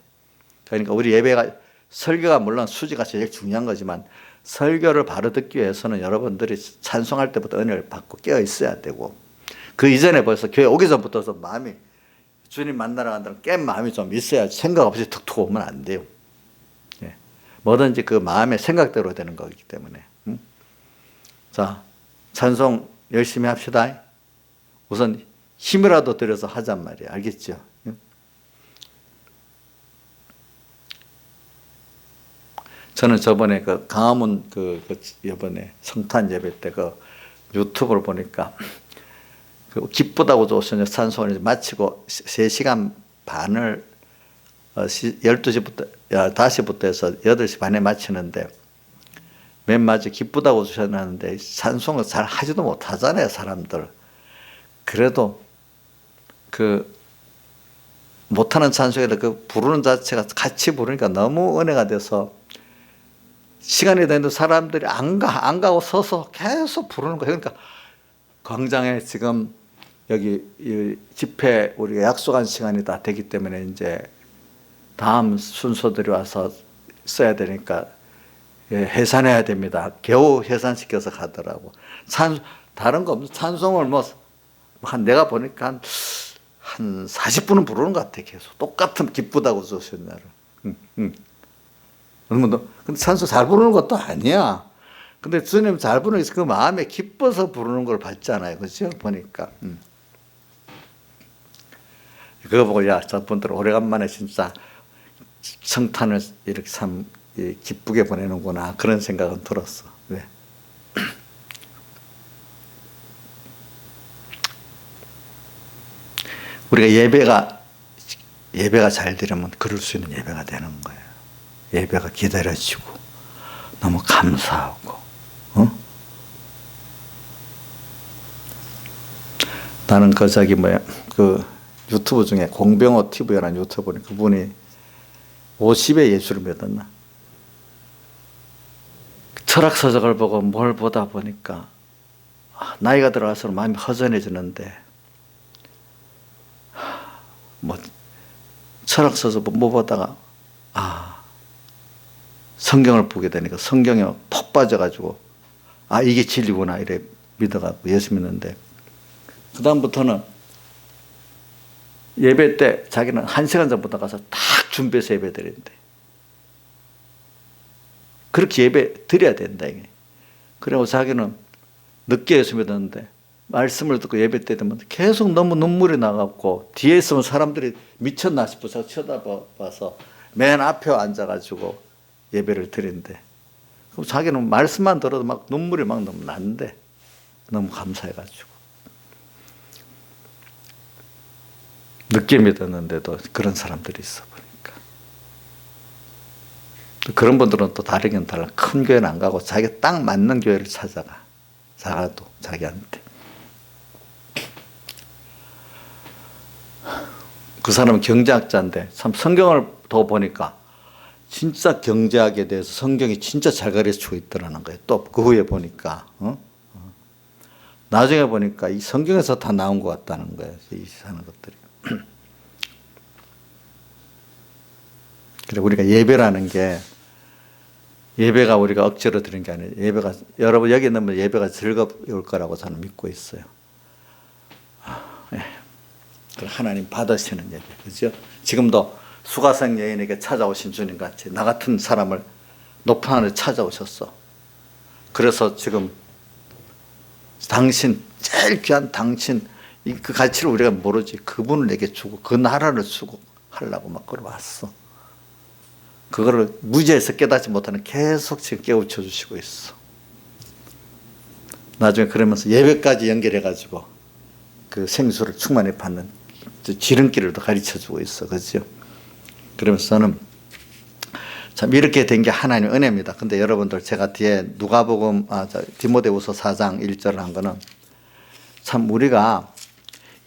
그러니까 우리 예배가 설교가 물론 수지가 제일 중요한 거지만 설교를 바로 듣기 위해서는 여러분들이 찬송할 때부터 은혜를 받고 깨어 있어야 되고 그 이전에 벌써 교회 오기 전부터 좀 마음이 주님 만나러 간다는 깬 마음이 좀 있어야 생각 없이 툭툭 오면 안 돼요. 예. 뭐든지 그 마음의 생각대로 되는 거기 때문에. 자, 찬송 열심히 합시다. 우선 힘이라도 들여서 하잔 말이에요. 알겠죠? 저는 저번에 그 강화문 이번에 성탄 예배 때 그 유튜브를 보니까 그 기쁘다고 조선의 찬송을 마치고 3시간 반을 12시부터 5시부터 해서 8시 반에 마치는데 맨 마지막에 기쁘다고 주셨는데 찬송을 잘 하지도 못하잖아요 사람들. 그래도 그 못하는 찬송에도 그 부르는 자체가 같이 부르니까 너무 은혜가 돼서 시간이 되는데 사람들이 안 가고 서서 계속 부르는 거예요. 그러니까 광장에 지금 여기 집회 우리가 약속한 시간이 다 되기 때문에 이제 다음 순서들이 와서 써야 되니까 해산해야 됩니다. 겨우 해산시켜서 가더라고. 다른 거 없어. 찬송을 내가 보니까 한 40분은 부르는 것 같아. 계속 똑같은 기쁘다고 주셨냐를. 근데 찬송 잘 부르는 것도 아니야. 근데 주님 잘 부르는 그 마음에 기뻐서 부르는 걸 봤잖아요. 그죠? 보니까. 그거 보고 야, 저분들 오래간만에 진짜 성탄을 이렇게 참 기쁘게 보내는구나. 그런 생각은 들었어. 왜? 우리가 예배가 잘 되려면 그럴 수 있는 예배가 되는 거예요. 예배가 기다려지고 너무 감사하고 나는 그 유튜브 중에 공병호 TV라는 유튜브 보니 그분이 50에 예수를 믿었나? 철학서적을 보고 뭘 보다 보니까 나이가 들어갈수록 마음이 허전해지는데 철학서적 못 보다가 성경을 보게 되니까 성경에 푹 빠져가지고 이게 진리구나 이래 믿어가지고 예수 믿는데 그 다음부터는 예배 때 자기는 1시간 전부터 가서 딱 준비해서 예배 드린대. 그렇게 예배 드려야 된다 이게. 그리고 자기는 늦게 예수 믿었는데 말씀을 듣고 예배 때 되면 계속 너무 눈물이 나갖고 뒤에 있으면 사람들이 미쳤나 싶어서 쳐다봐서 맨 앞에 앉아가지고 예배를 드린대. 그럼 자기는 말씀만 들어도 막 눈물이 막 너무 난대. 너무 감사해가지고. 늦게 믿었는데도 그런 사람들이 있어 보니까. 그런 분들은 또 다르긴 달라. 큰 교회는 안 가고 자기 딱 맞는 교회를 찾아가. 작아도 자기한테. 그 사람은 경제학자인데 참 성경을 더 보니까 진짜 경제학에 대해서 성경이 진짜 잘 가르쳐주고 있더라는 거예요. 또 그 후에 보니까 나중에 보니까 이 성경에서 다 나온 것 같다는 거예요. 이 사는 것들이. 그래 우리가 예배라는 게 예배가 우리가 억지로 드리는 게 아니에요. 예배가 여러분 여기 있는 예배가 즐거울 거라고 저는 믿고 있어요. 하나님 받으시는 예배, 그죠? 지금도 수가성 여인에게 찾아오신 주님 같이 나 같은 사람을 높은 하늘에 찾아오셨어. 그래서 지금 당신, 제일 귀한 당신, 그 가치를 우리가 모르지. 그분을 내게 주고 그 나라를 주고 하려고 막 걸어왔어. 그거를 무지에서 깨닫지 못하는 계속 지금 깨우쳐 주시고 있어. 나중에 그러면서 예배까지 연결해가지고 그 생수를 충만히 받는 지름길을 더 가르쳐 주고 있어. 그죠? 그러면서 저는 참 이렇게 된 게 하나님의 은혜입니다. 근데 여러분들 제가 뒤에 누가복음, 디모데후서 4장 1절을 한 거는 참 우리가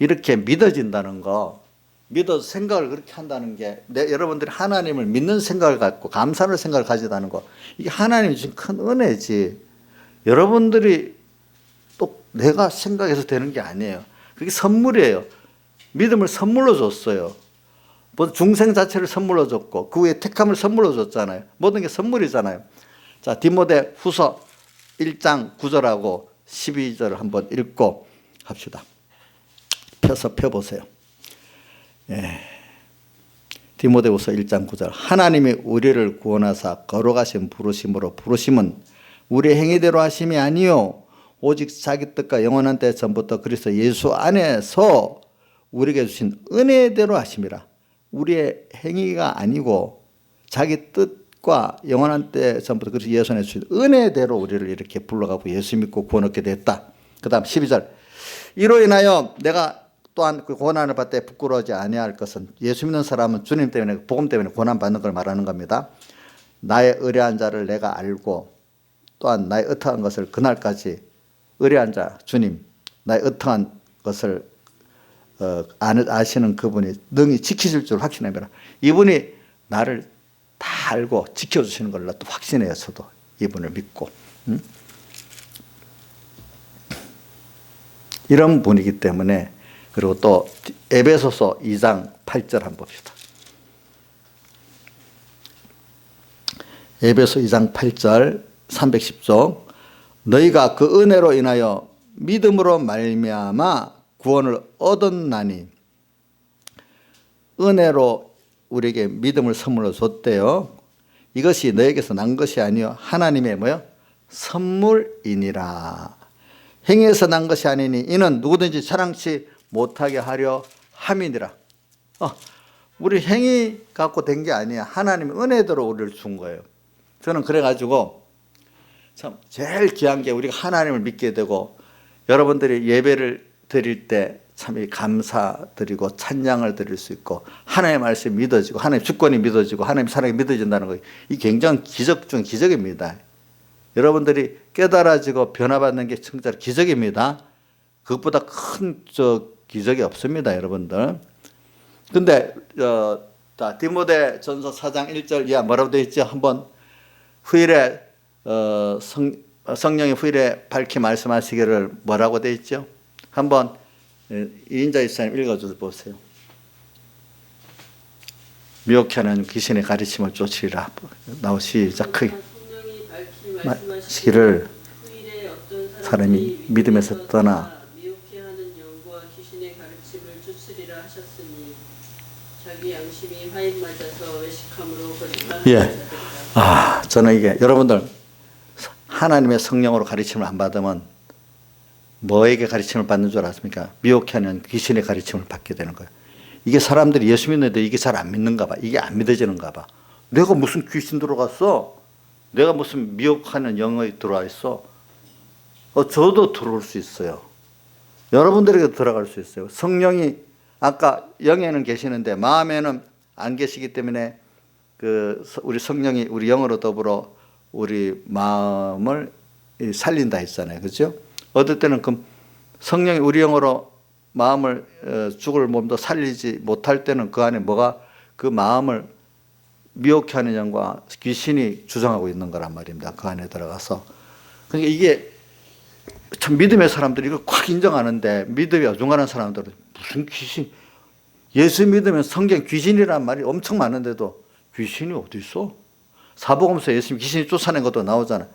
이렇게 믿어진다는 거, 믿어서 생각을 그렇게 한다는 게 여러분들이 하나님을 믿는 생각을 갖고 감사하는 생각을 가지다는 거, 이게 하나님이 주신 큰 은혜지 여러분들이 또 내가 생각해서 되는 게 아니에요. 그게 선물이에요. 믿음을 선물로 줬어요. 중생 자체를 선물로 줬고 그 후에 택함을 선물로 줬잖아요. 모든 게 선물이잖아요. 자, 디모데 후서 1장 9절하고 12절을 한번 읽고 합시다. 펴서 펴보세요. 예. 디모데후서 1장 9절. 하나님이 우리를 구원하사 거룩하신 부르심으로 부르심은 우리의 행위대로 하심이 아니요 오직 자기 뜻과 영원한 때 전부터 그리스도 예수 안에서 우리에게 주신 은혜대로 하심이라. 우리의 행위가 아니고 자기 뜻과 영원한 때 전부터 그리스도 예수 안에서 주신 은혜대로 우리를 이렇게 불러가고 예수 믿고 구원 얻게 됐다. 그 다음 12절. 이로 인하여 내가 또한 그 고난을 받을 때 부끄러워하지 아니할 것은 예수 믿는 사람은 주님 때문에 복음 때문에 고난 받는 걸 말하는 겁니다. 나의 의뢰한 자를 내가 알고 또한 나의 어떠한 것을 그날까지 의뢰한 자 주님 나의 어떠한 것을 아시는 그분이 능히 지키실 줄 확신합니다. 이분이 나를 다 알고 지켜주시는 걸 또 확신해요. 저도 이분을 믿고 이런 분이기 때문에. 그리고 또 에베소서 2장 8절 한번 봅시다. 에베소 2장 8절 310조. 너희가 그 은혜로 인하여 믿음으로 말미암아 구원을 얻었나니. 은혜로 우리에게 믿음을 선물로 줬대요. 이것이 너에게서 난 것이 아니요 하나님의 뭐요? 선물이니라. 행위에서 난 것이 아니니 이는 누구든지 자랑치 못하게 하려 함이니라. 우리 행위 갖고 된 게 아니야. 하나님의 은혜대로 우리를 준 거예요. 저는 그래가지고 참 제일 귀한 게 우리가 하나님을 믿게 되고 여러분들이 예배를 드릴 때 참 감사드리고 찬양을 드릴 수 있고 하나님의 말씀이 믿어지고 하나님의 주권이 믿어지고 하나님의 사랑이 믿어진다는 거, 이 굉장한 기적 중 기적입니다. 여러분들이 깨달아지고 변화받는 게 진짜 기적입니다. 그것보다 큰 기적이 없습니다, 여러분들. 근데 디모데 전서 4장 1절 이하 뭐라고 되어 있죠? 한번 후일에 성령이 후일에 밝히 말씀하시기를 뭐라고 되어 있죠? 한번 이인자 이사님 읽어줘 보세요. 미혹해 하는 귀신의 가르침을 쫓으리라. 나오 시작. 크게 말씀하시기를 사람이 믿음에서 떠나 미혹해 하는 영과 귀신의 가르침을 쫓으리라 하셨으니 자기 양심이 화인 맞아서 외식함으로 거짓말하는 자들이라. 저는 이게 여러분들 하나님의 성령으로 가르침을 안 받으면 뭐에게 가르침을 받는 줄 아십니까? 미혹해 하는 귀신의 가르침을 받게 되는 거예요. 이게 사람들이 예수 믿는데 이게 잘 안 믿는가 봐. 이게 안 믿어지는가 봐. 내가 무슨 귀신 들어갔어? 내가 무슨 미혹하는 영이 들어와 있어? 저도 들어올 수 있어요. 여러분들에게도 들어갈 수 있어요. 성령이 아까 영에는 계시는데 마음에는 안 계시기 때문에 우리 성령이 우리 영으로 더불어 우리 마음을 살린다 했잖아요. 그렇죠? 어떨 때는 그 성령이 우리 영으로 마음을 죽을 몸도 살리지 못할 때는 그 안에 뭐가 그 마음을 미혹해 하는 영과 귀신이 주장하고 있는 거란 말입니다. 그 안에 들어가서. 그러니까 이게 참 믿음의 사람들이 이걸 꽉 인정하는데 믿음이 어중간한 사람들은 무슨 귀신, 예수 믿으면 성경 귀신이란 말이 엄청 많은데도 귀신이 어디 있어? 사복음서 예수님 귀신이 쫓아낸 것도 나오잖아.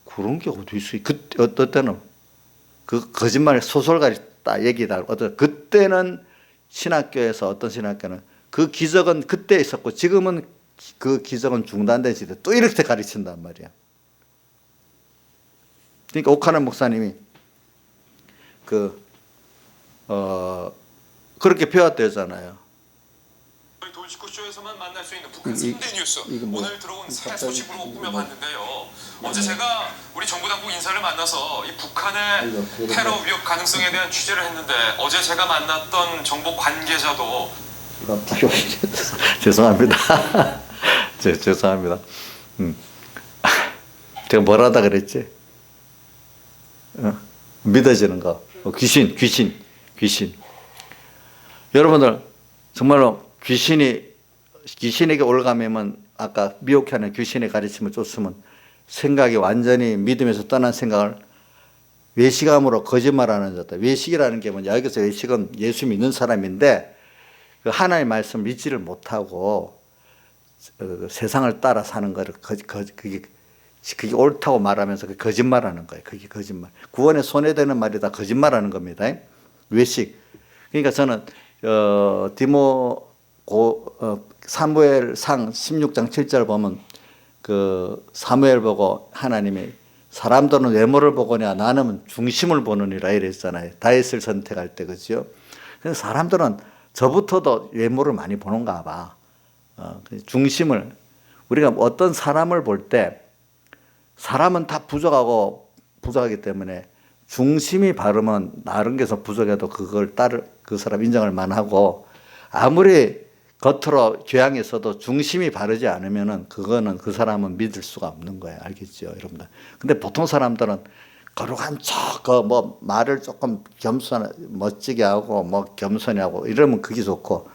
그런 게 어디 있어? 어떨 때는 그 거짓말 소설가리 딱 얘기다. 그때는 신학교에서 어떤 신학교는 그 기적은 그때 있었고 지금은 그 기적은 중단된 시대 또 이렇게 가르친단 말이야. 그러니까 오카노 목사님이 그렇게 배웠대잖아요. 저희 돌직구쇼에서만 만날 수 있는 북한 3대 뉴스 오늘 들어온 새 소식으로 꾸며봤는데요. 어제 제가 우리 정부 당국 인사를 만나서 이 북한의 테러 위협 가능성에 대한 취재를 했는데 어제 제가 만났던 정보 관계자도 죄송합니다. 죄송합니다. 제가 뭐라다 그랬지? 믿어지는 거. 귀신. 여러분들 정말로 귀신에게 올가매면 아까 미혹하는 귀신의 가르침을 쫓으면 생각이 완전히 믿음에서 떠난 생각을 외식함으로 거짓말하는 자다. 외식이라는 게 뭐냐? 여기서 외식은 예수 믿는 사람인데 그 하나님의 말씀을 믿지를 못하고 세상을 따라 사는 거를 그게 옳다고 말하면서 그 거짓말하는 거예요. 그게 거짓말. 구원에 손해되는 말이 다 거짓말하는 겁니다. 외식. 그러니까 저는 사무엘상 16장 7절 보면 그 사무엘 보고 하나님이 사람들은 외모를 보거냐 나는 중심을 보느니라 이랬잖아요. 다윗을 선택할 때 그죠. 그래서 사람들은 저부터도 외모를 많이 보는가 봐. 중심을 우리가 어떤 사람을 볼 때 사람은 다 부족하기 때문에 중심이 바르면 다른 게서 부족해도 그걸 그 사람 인정할 만하고 아무리 겉으로 교양이 있어도 중심이 바르지 않으면은 그거는 그 사람은 믿을 수가 없는 거예요. 알겠죠, 여러분들? 근데 보통 사람들은 거룩한 척, 말을 조금 멋지게 하고, 겸손히 하고, 이러면 그게 좋고,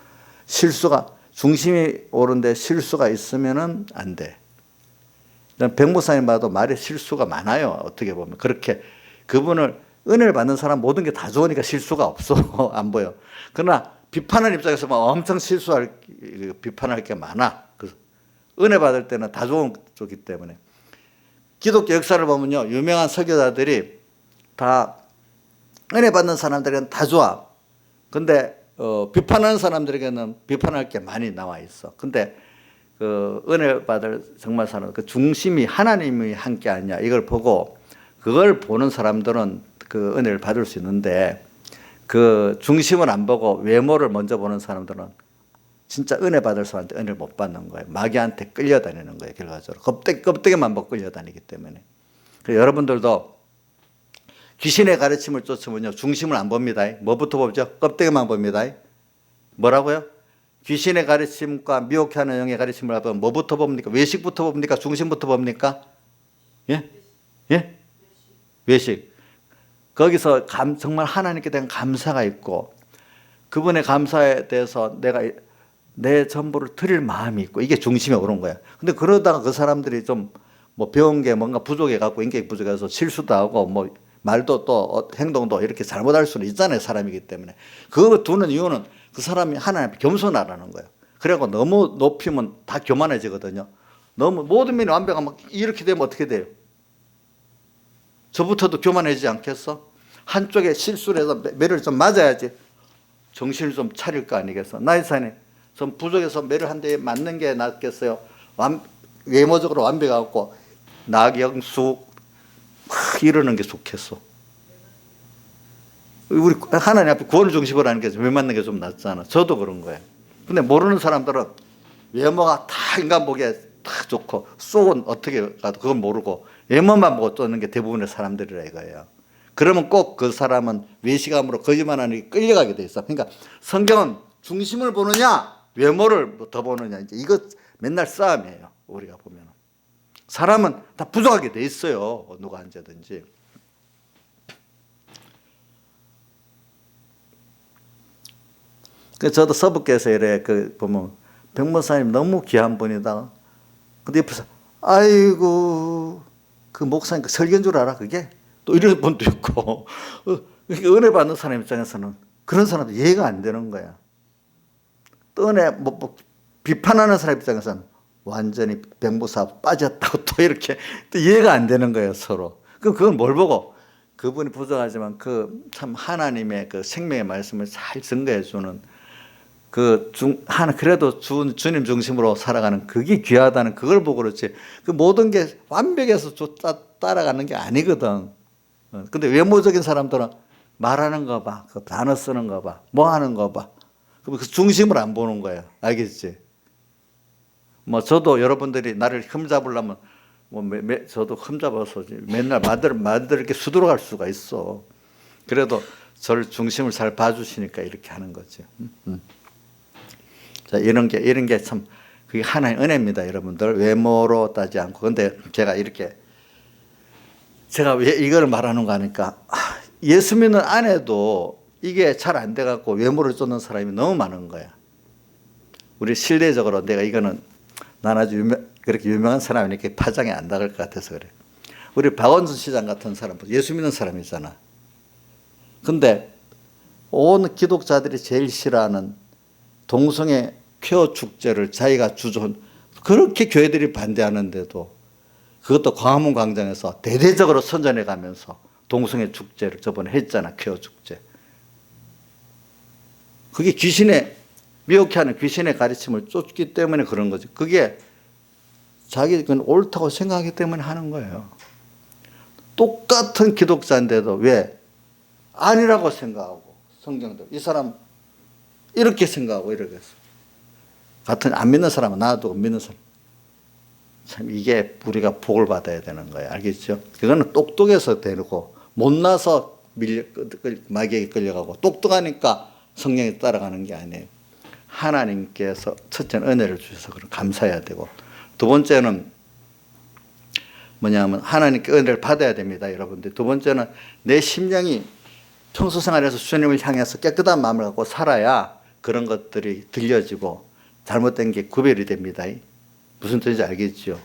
중심이 옳은데 실수가 있으면은 안 돼. 백목사님 봐도 말에 실수가 많아요. 어떻게 보면. 그렇게 그분을 은혜를 받는 사람 모든 게 다 좋으니까 실수가 없어. 안 보여. 그러나 비판하는 입장에서 엄청 비판할 게 많아. 은혜 받을 때는 다 좋은 쪽이기 때문에. 기독교 역사를 보면요. 유명한 설교자들이 다 은혜 받는 사람들에게는 다 좋아. 근데 비판하는 사람들에게는 비판할 게 많이 나와 있어. 근데 그 은혜 받을 정말 사람 그 중심이 하나님이 한 게 아니냐 이걸 보고 그걸 보는 사람들은 그 은혜를 받을 수 있는데 그 중심을 안 보고 외모를 먼저 보는 사람들은 진짜 은혜 받을 사람한테 은혜를 못 받는 거예요. 마귀한테 끌려다니는 거예요. 결과적으로 껍데기만 보고 끌려다니기 때문에. 여러분들도 귀신의 가르침을 쫓으면요 중심을 안 봅니다. 뭐부터 보죠? 껍데기만 봅니다. 뭐라고요? 귀신의 가르침과 미혹하는 영의 가르침을 하면 뭐부터 봅니까? 외식부터 봅니까? 중심부터 봅니까? 예? 외식. 거기서 정말 하나님께 대한 감사가 있고 그분의 감사에 대해서 내가 내 전부를 드릴 마음이 있고 이게 중심에 오른 거야. 근데 그러다가 그 사람들이 좀 배운 게 뭔가 부족해 갖고 인격이 부족해서 실수도 하고 말도 또 행동도 이렇게 잘못할 수는 있잖아요. 사람이기 때문에. 그거 두는 이유는 그 사람이 하나님 앞에 겸손하라는 거예요. 그래갖고 너무 높이면 다 교만해지거든요. 너무 모든 면이 완벽하면 이렇게 되면 어떻게 돼요? 저부터도 교만해지지 않겠어? 한쪽에 실수를 해서 매를 좀 맞아야지 정신을 좀 차릴 거 아니겠어? 나이사님, 좀 부족해서 매를 한 대에 맞는 게 낫겠어요? 외모적으로 완벽하고 낙영숙 이러는 게 좋겠어. 우리 하나님 앞에 구원을 중심으로 하는 게 왜 맞는 게 좀 낫잖아. 저도 그런 거예요. 근데 모르는 사람들은 외모가 다 인간 보기에 다 좋고 속은 어떻게 가도 그건 모르고 외모만 보고 쫓는 게 대부분의 사람들이라 이거예요. 그러면 꼭 그 사람은 외식함으로 거짓말하는 게 끌려가게 돼 있어. 그러니까 성경은 중심을 보느냐 외모를 더 보느냐 이제 이거 맨날 싸움이에요. 우리가 보면 사람은 다 부족하게 돼 있어요. 누가 앉아든지. 저도 서북교에서 이래 보면 백목사님 너무 귀한 분이다. 근데 옆에서 아이고 그 목사님 그 설교인 줄 알아 그게? 또 이런 분도 있고 은혜 받는 사람 입장에서는 그런 사람도 이해가 안 되는 거야. 또 은혜 비판하는 사람 입장에서는 완전히 백목사 빠졌다고 또 이렇게 또 이해가 안 되는 거예요 서로. 그럼 그건 뭘 보고 그분이 부족하지만 그 참 하나님의 그 생명의 말씀을 잘 증거해 주는 그래도 주님 중심으로 살아가는 그게 귀하다는 그걸 보고 그렇지. 그 모든 게 완벽해서 따라가는 게 아니거든. 근데 외모적인 사람들은 말하는 거 봐, 그 단어 쓰는 거 봐, 뭐 하는 거 봐. 그 중심을 안 보는 거야. 알겠지? 뭐 저도 여러분들이 나를 흠잡으려면 저도 흠잡아서 맨날 마들 이렇게 수두룩할 수가 있어. 그래도 저를 중심을 잘 봐주시니까 이렇게 하는 거죠. 자, 이런 게 참 그게 하나의 은혜입니다, 여러분들. 외모로 따지 않고. 근데 제가 왜 이걸 말하는 거 하니까 예수 믿는 안에도 이게 잘 안 돼갖고 외모를 쫓는 사람이 너무 많은 거야. 우리 실내적으로 난 아주 그렇게 유명한 사람이니까 파장이 안 나갈 것 같아서 그래. 우리 박원순 시장 같은 사람, 예수 믿는 사람이잖아. 근데 온 기독자들이 제일 싫어하는 동성애 폐허 축제를 자기가 그렇게 교회들이 반대하는데도 그것도 광화문 광장에서 대대적으로 선전해 가면서 동성애 축제를 저번에 했잖아. 폐허 축제. 그게 미혹해 하는 귀신의 가르침을 쫓기 때문에 그런 거지. 그게 자기는 옳다고 생각하기 때문에 하는 거예요. 똑같은 기독자인데도 왜 아니라고 생각하고 성경도 이 사람 이렇게 생각하고 이렇게 했어. 같은 안 믿는 사람은 놔두고 믿는 사람. 참 이게 우리가 복을 받아야 되는 거예요. 알겠죠? 그거는 똑똑해서 되고 못나서 마귀에게 끌려가고 똑똑하니까 성령에 따라가는 게 아니에요. 하나님께서 첫째는 은혜를 주셔서 그럼 감사해야 되고 두 번째는 뭐냐면 하나님께 은혜를 받아야 됩니다, 여러분들. 두 번째는 내 심령이 평소 생활에서 주님을 향해서 깨끗한 마음을 갖고 살아야 그런 것들이 들려지고 잘못된 게 구별이 됩니다. 무슨 뜻인지 알겠죠?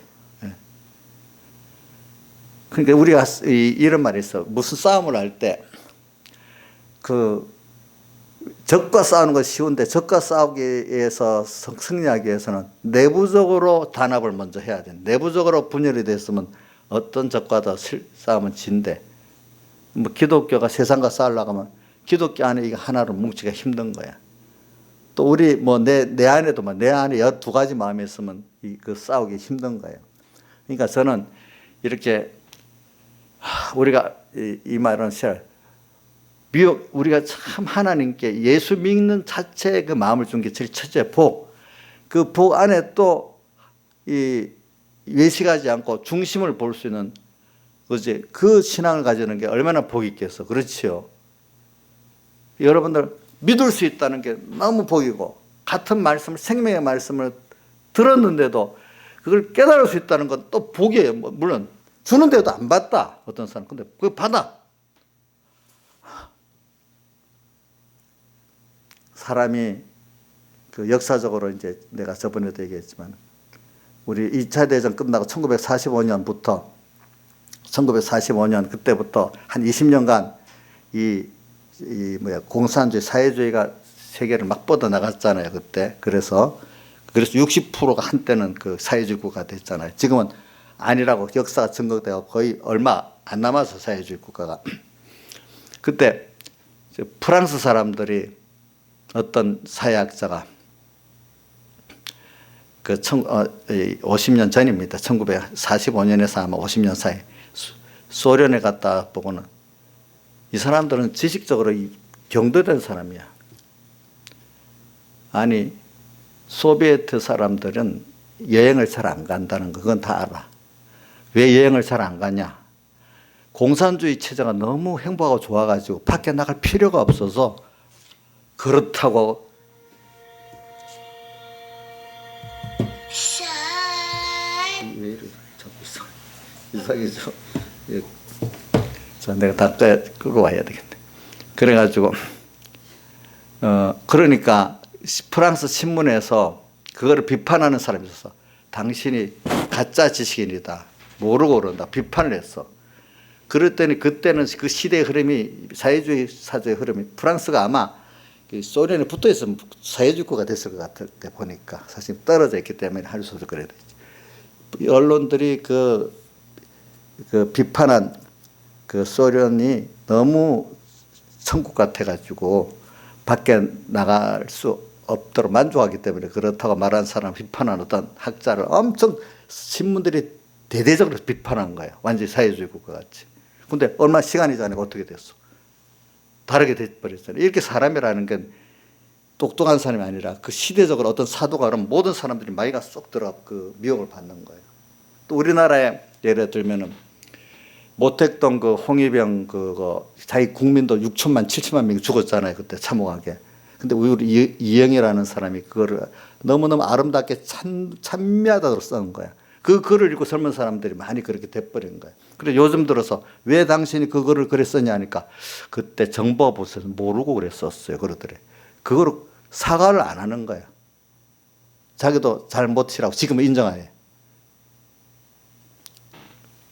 그러니까 우리가 이런 말이 있어. 무슨 싸움을 할 때 적과 싸우는 것이 쉬운데 적과 싸우기 위해서 승리하기 위해서는 내부적으로 단합을 먼저 해야 돼. 내부적으로 분열이 됐으면 어떤 적과도 싸우면 진대. 뭐 기독교가 세상과 싸우려고 하면 기독교 안에 이게 하나로 뭉치기가 힘든 거야. 또 우리 내 안에도 내 안에 12가지 마음이 있으면 그 싸우기 힘든 거예요. 그러니까 저는 이렇게 우리가 이 말은 우리가 참 하나님께 예수 믿는 자체의 그 마음을 준 게 제일 첫째 복. 그 복 안에 또 외식하지 않고 중심을 볼 수 있는 그 신앙을 가지는 게 얼마나 복이 있겠어. 그렇지요. 여러분들 믿을 수 있다는 게 너무 복이고 같은 말씀을 생명의 말씀을 들었는데도 그걸 깨달을 수 있다는 건 또 복이에요. 물론 주는데도 안 받다. 어떤 사람. 근데 그거 받아. 사람이 역사적으로 이제 내가 저번에도 얘기했지만 우리 2차 대전 끝나고 1945년부터 1945년 그때부터 한 20년간 공산주의 사회주의가 세계를 막 뻗어 나갔잖아요. 그때. 그래서 60%가 한때는 그 사회주의 국가가 됐잖아요. 지금은 아니라고 역사가 증거되고 거의 얼마 안 남아서 사회주의 국가가. 그때 프랑스 사람들이 어떤 사회학자가 50년 전입니다. 1945년에서 아마 50년 사이 소련에 갔다 보고는 이 사람들은 지식적으로 경도된 사람이야. 아니 소비에트 사람들은 여행을 잘 안 간다는 거 그건 다 알아. 왜 여행을 잘 안 가냐? 공산주의 체제가 너무 행복하고 좋아가지고 밖에 나갈 필요가 없어서 그렇다고 왜 이래 자꾸 이상해져. 자, 내가 다 끄고 와야 되겠네. 그래가지고 그러니까 프랑스 신문에서 그거를 비판하는 사람이 있었어. 당신이 가짜 지식인이다. 모르고 그런다. 비판을 했어. 그랬더니 그때는 그 시대의 흐름이 사회주의 사회의 흐름이 프랑스가 아마 소련에 붙어 있으면 사회주의 국가가 됐을 것 같을 때 보니까 사실 떨어져 있기 때문에 할 수 없어 그래야 되지. 언론들이 그 비판한 그 소련이 너무 천국 같아가지고 밖에 나갈 수 없도록 만족하기 때문에 그렇다고 말한 사람 비판한 어떤 학자를 엄청 신문들이 대대적으로 비판한 거예요. 완전히 사회주의 국가 같이. 근데 얼마 시간이 지나니까 어떻게 됐어? 다르게 돼버렸잖아요. 이렇게 사람이라는 건 똑똑한 사람이 아니라 그 시대적으로 어떤 사도가 그러면 모든 사람들이 마이가 쏙 들어가 그 미혹을 받는 거예요. 또 우리나라에 예를 들면은 모택동 그 홍위병 그거 자기 국민도 6천만 7천만 명이 죽었잖아요. 그때 참혹하게. 근데 우리 이영이라는 사람이 그거를 너무너무 아름답게 찬미하다고 쓴 거야. 그 글을 읽고 젊은 사람들이 많이 그렇게 돼버린 거예요. 그래서 요즘 들어서 왜 당신이 그 글을 그랬었냐 하니까 그때 정보가 보세요. 모르고 그랬었어요. 그러더래. 그거를 사과를 안 하는 거야. 자기도 잘못이라고 지금은 인정하네.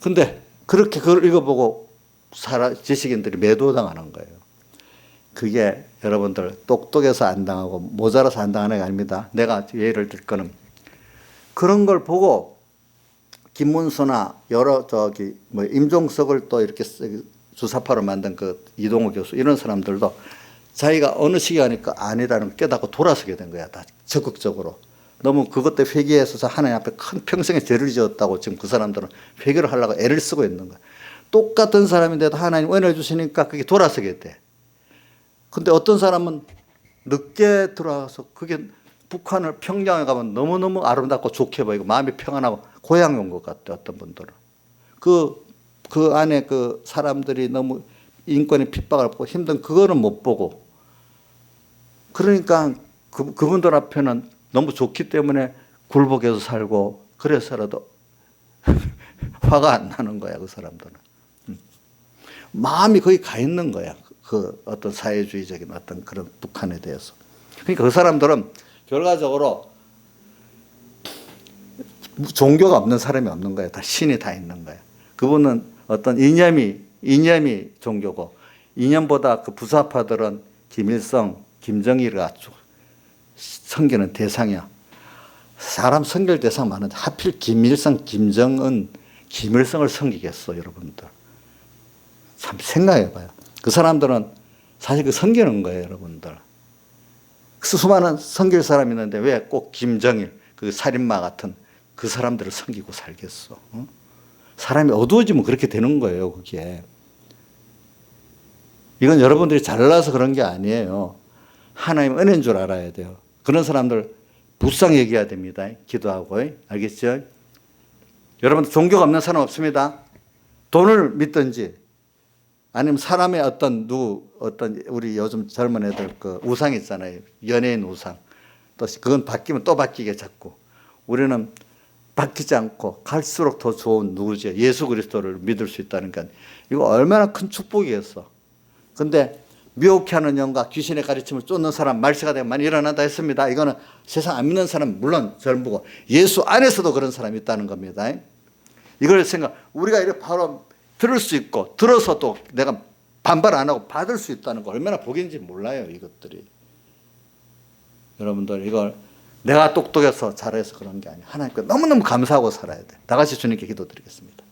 근데 그렇게 그걸 읽어보고 지식인들이 매도당하는 거예요. 그게 여러분들 똑똑해서 안 당하고 모자라서 안 당하는 게 아닙니다. 내가 예를 들 거는 그런 걸 보고 김문수나 여러 뭐 임종석을 또 이렇게 주사파로 만든 그 이동우 교수 이런 사람들도 자기가 어느 시기 하니까 아니라는 걸 깨닫고 돌아서게 된 거야. 다 적극적으로. 너무 그것 때문에 회개해서 하나님 앞에 큰 평생의 죄를 지었다고 지금 그 사람들은 회개를 하려고 애를 쓰고 있는 거야. 똑같은 사람인데도 하나님 은혜를 주시니까 그게 돌아서게 돼. 근데 어떤 사람은 늦게 들어와서 그게 북한을 평양에 가면 너무너무 아름답고 좋게 보이고 마음이 평안하고 고향 온 것 같아. 어떤 분들은. 그 안에 그 사람들이 너무 인권의 핍박을 받고 힘든 그거는 못 보고 그러니까 그분들 앞에는 너무 좋기 때문에 굴복해서 살고 그래서라도 화가 안 나는 거야. 그 사람들은. 마음이 거기 가 있는 거야. 그 어떤 사회주의적인 어떤 그런 북한에 대해서. 그러니까 그 사람들은 결과적으로 종교가 없는 사람이 없는 거예요. 다 신이 다 있는 거예요. 그분은 어떤 이념이 종교고 이념보다 그 부사파들은 김일성, 김정일을 섬기는 대상이야. 사람 섬길 대상 많은데 하필 김일성, 김정은, 김일성을 섬기겠어 여러분들. 참 생각해봐요. 그 사람들은 사실 그 섬기는 거예요 여러분들. 수많은 섬길 사람이 있는데 왜 꼭 김정일 그 살인마 같은 그 사람들을 섬기고 살겠어. 어? 사람이 어두워지면 그렇게 되는 거예요 그게. 이건 여러분들이 잘나서 그런 게 아니에요. 하나님 은혜인 줄 알아야 돼요. 그런 사람들 불쌍히 얘기해야 됩니다. 기도하고. 알겠죠? 여러분 종교가 없는 사람 없습니다. 돈을 믿든지 아니면 사람의 어떤 우리 요즘 젊은 애들 그 우상 있잖아요. 연예인 우상. 또 그건 바뀌면 또 바뀌게 자꾸. 우리는 바뀌지 않고 갈수록 더 좋은 누구지? 예수 그리스도를 믿을 수 있다는 건 이거 얼마나 큰 축복이겠어. 근데 미혹해하는 영과 귀신의 가르침을 쫓는 사람 말세가 되면 많이 일어난다 했습니다. 이거는 세상 안 믿는 사람 물론 전부고 예수 안에서도 그런 사람이 있다는 겁니다. 이걸 우리가 이렇게 바로 들을 수 있고 들어서도 내가 반발 안 하고 받을 수 있다는 거 얼마나 복인지 몰라요 이것들이. 여러분들 이걸 내가 똑똑해서 잘해서 그런 게 아니야. 하나님께 너무너무 감사하고 살아야 돼. 다 같이 주님께 기도드리겠습니다.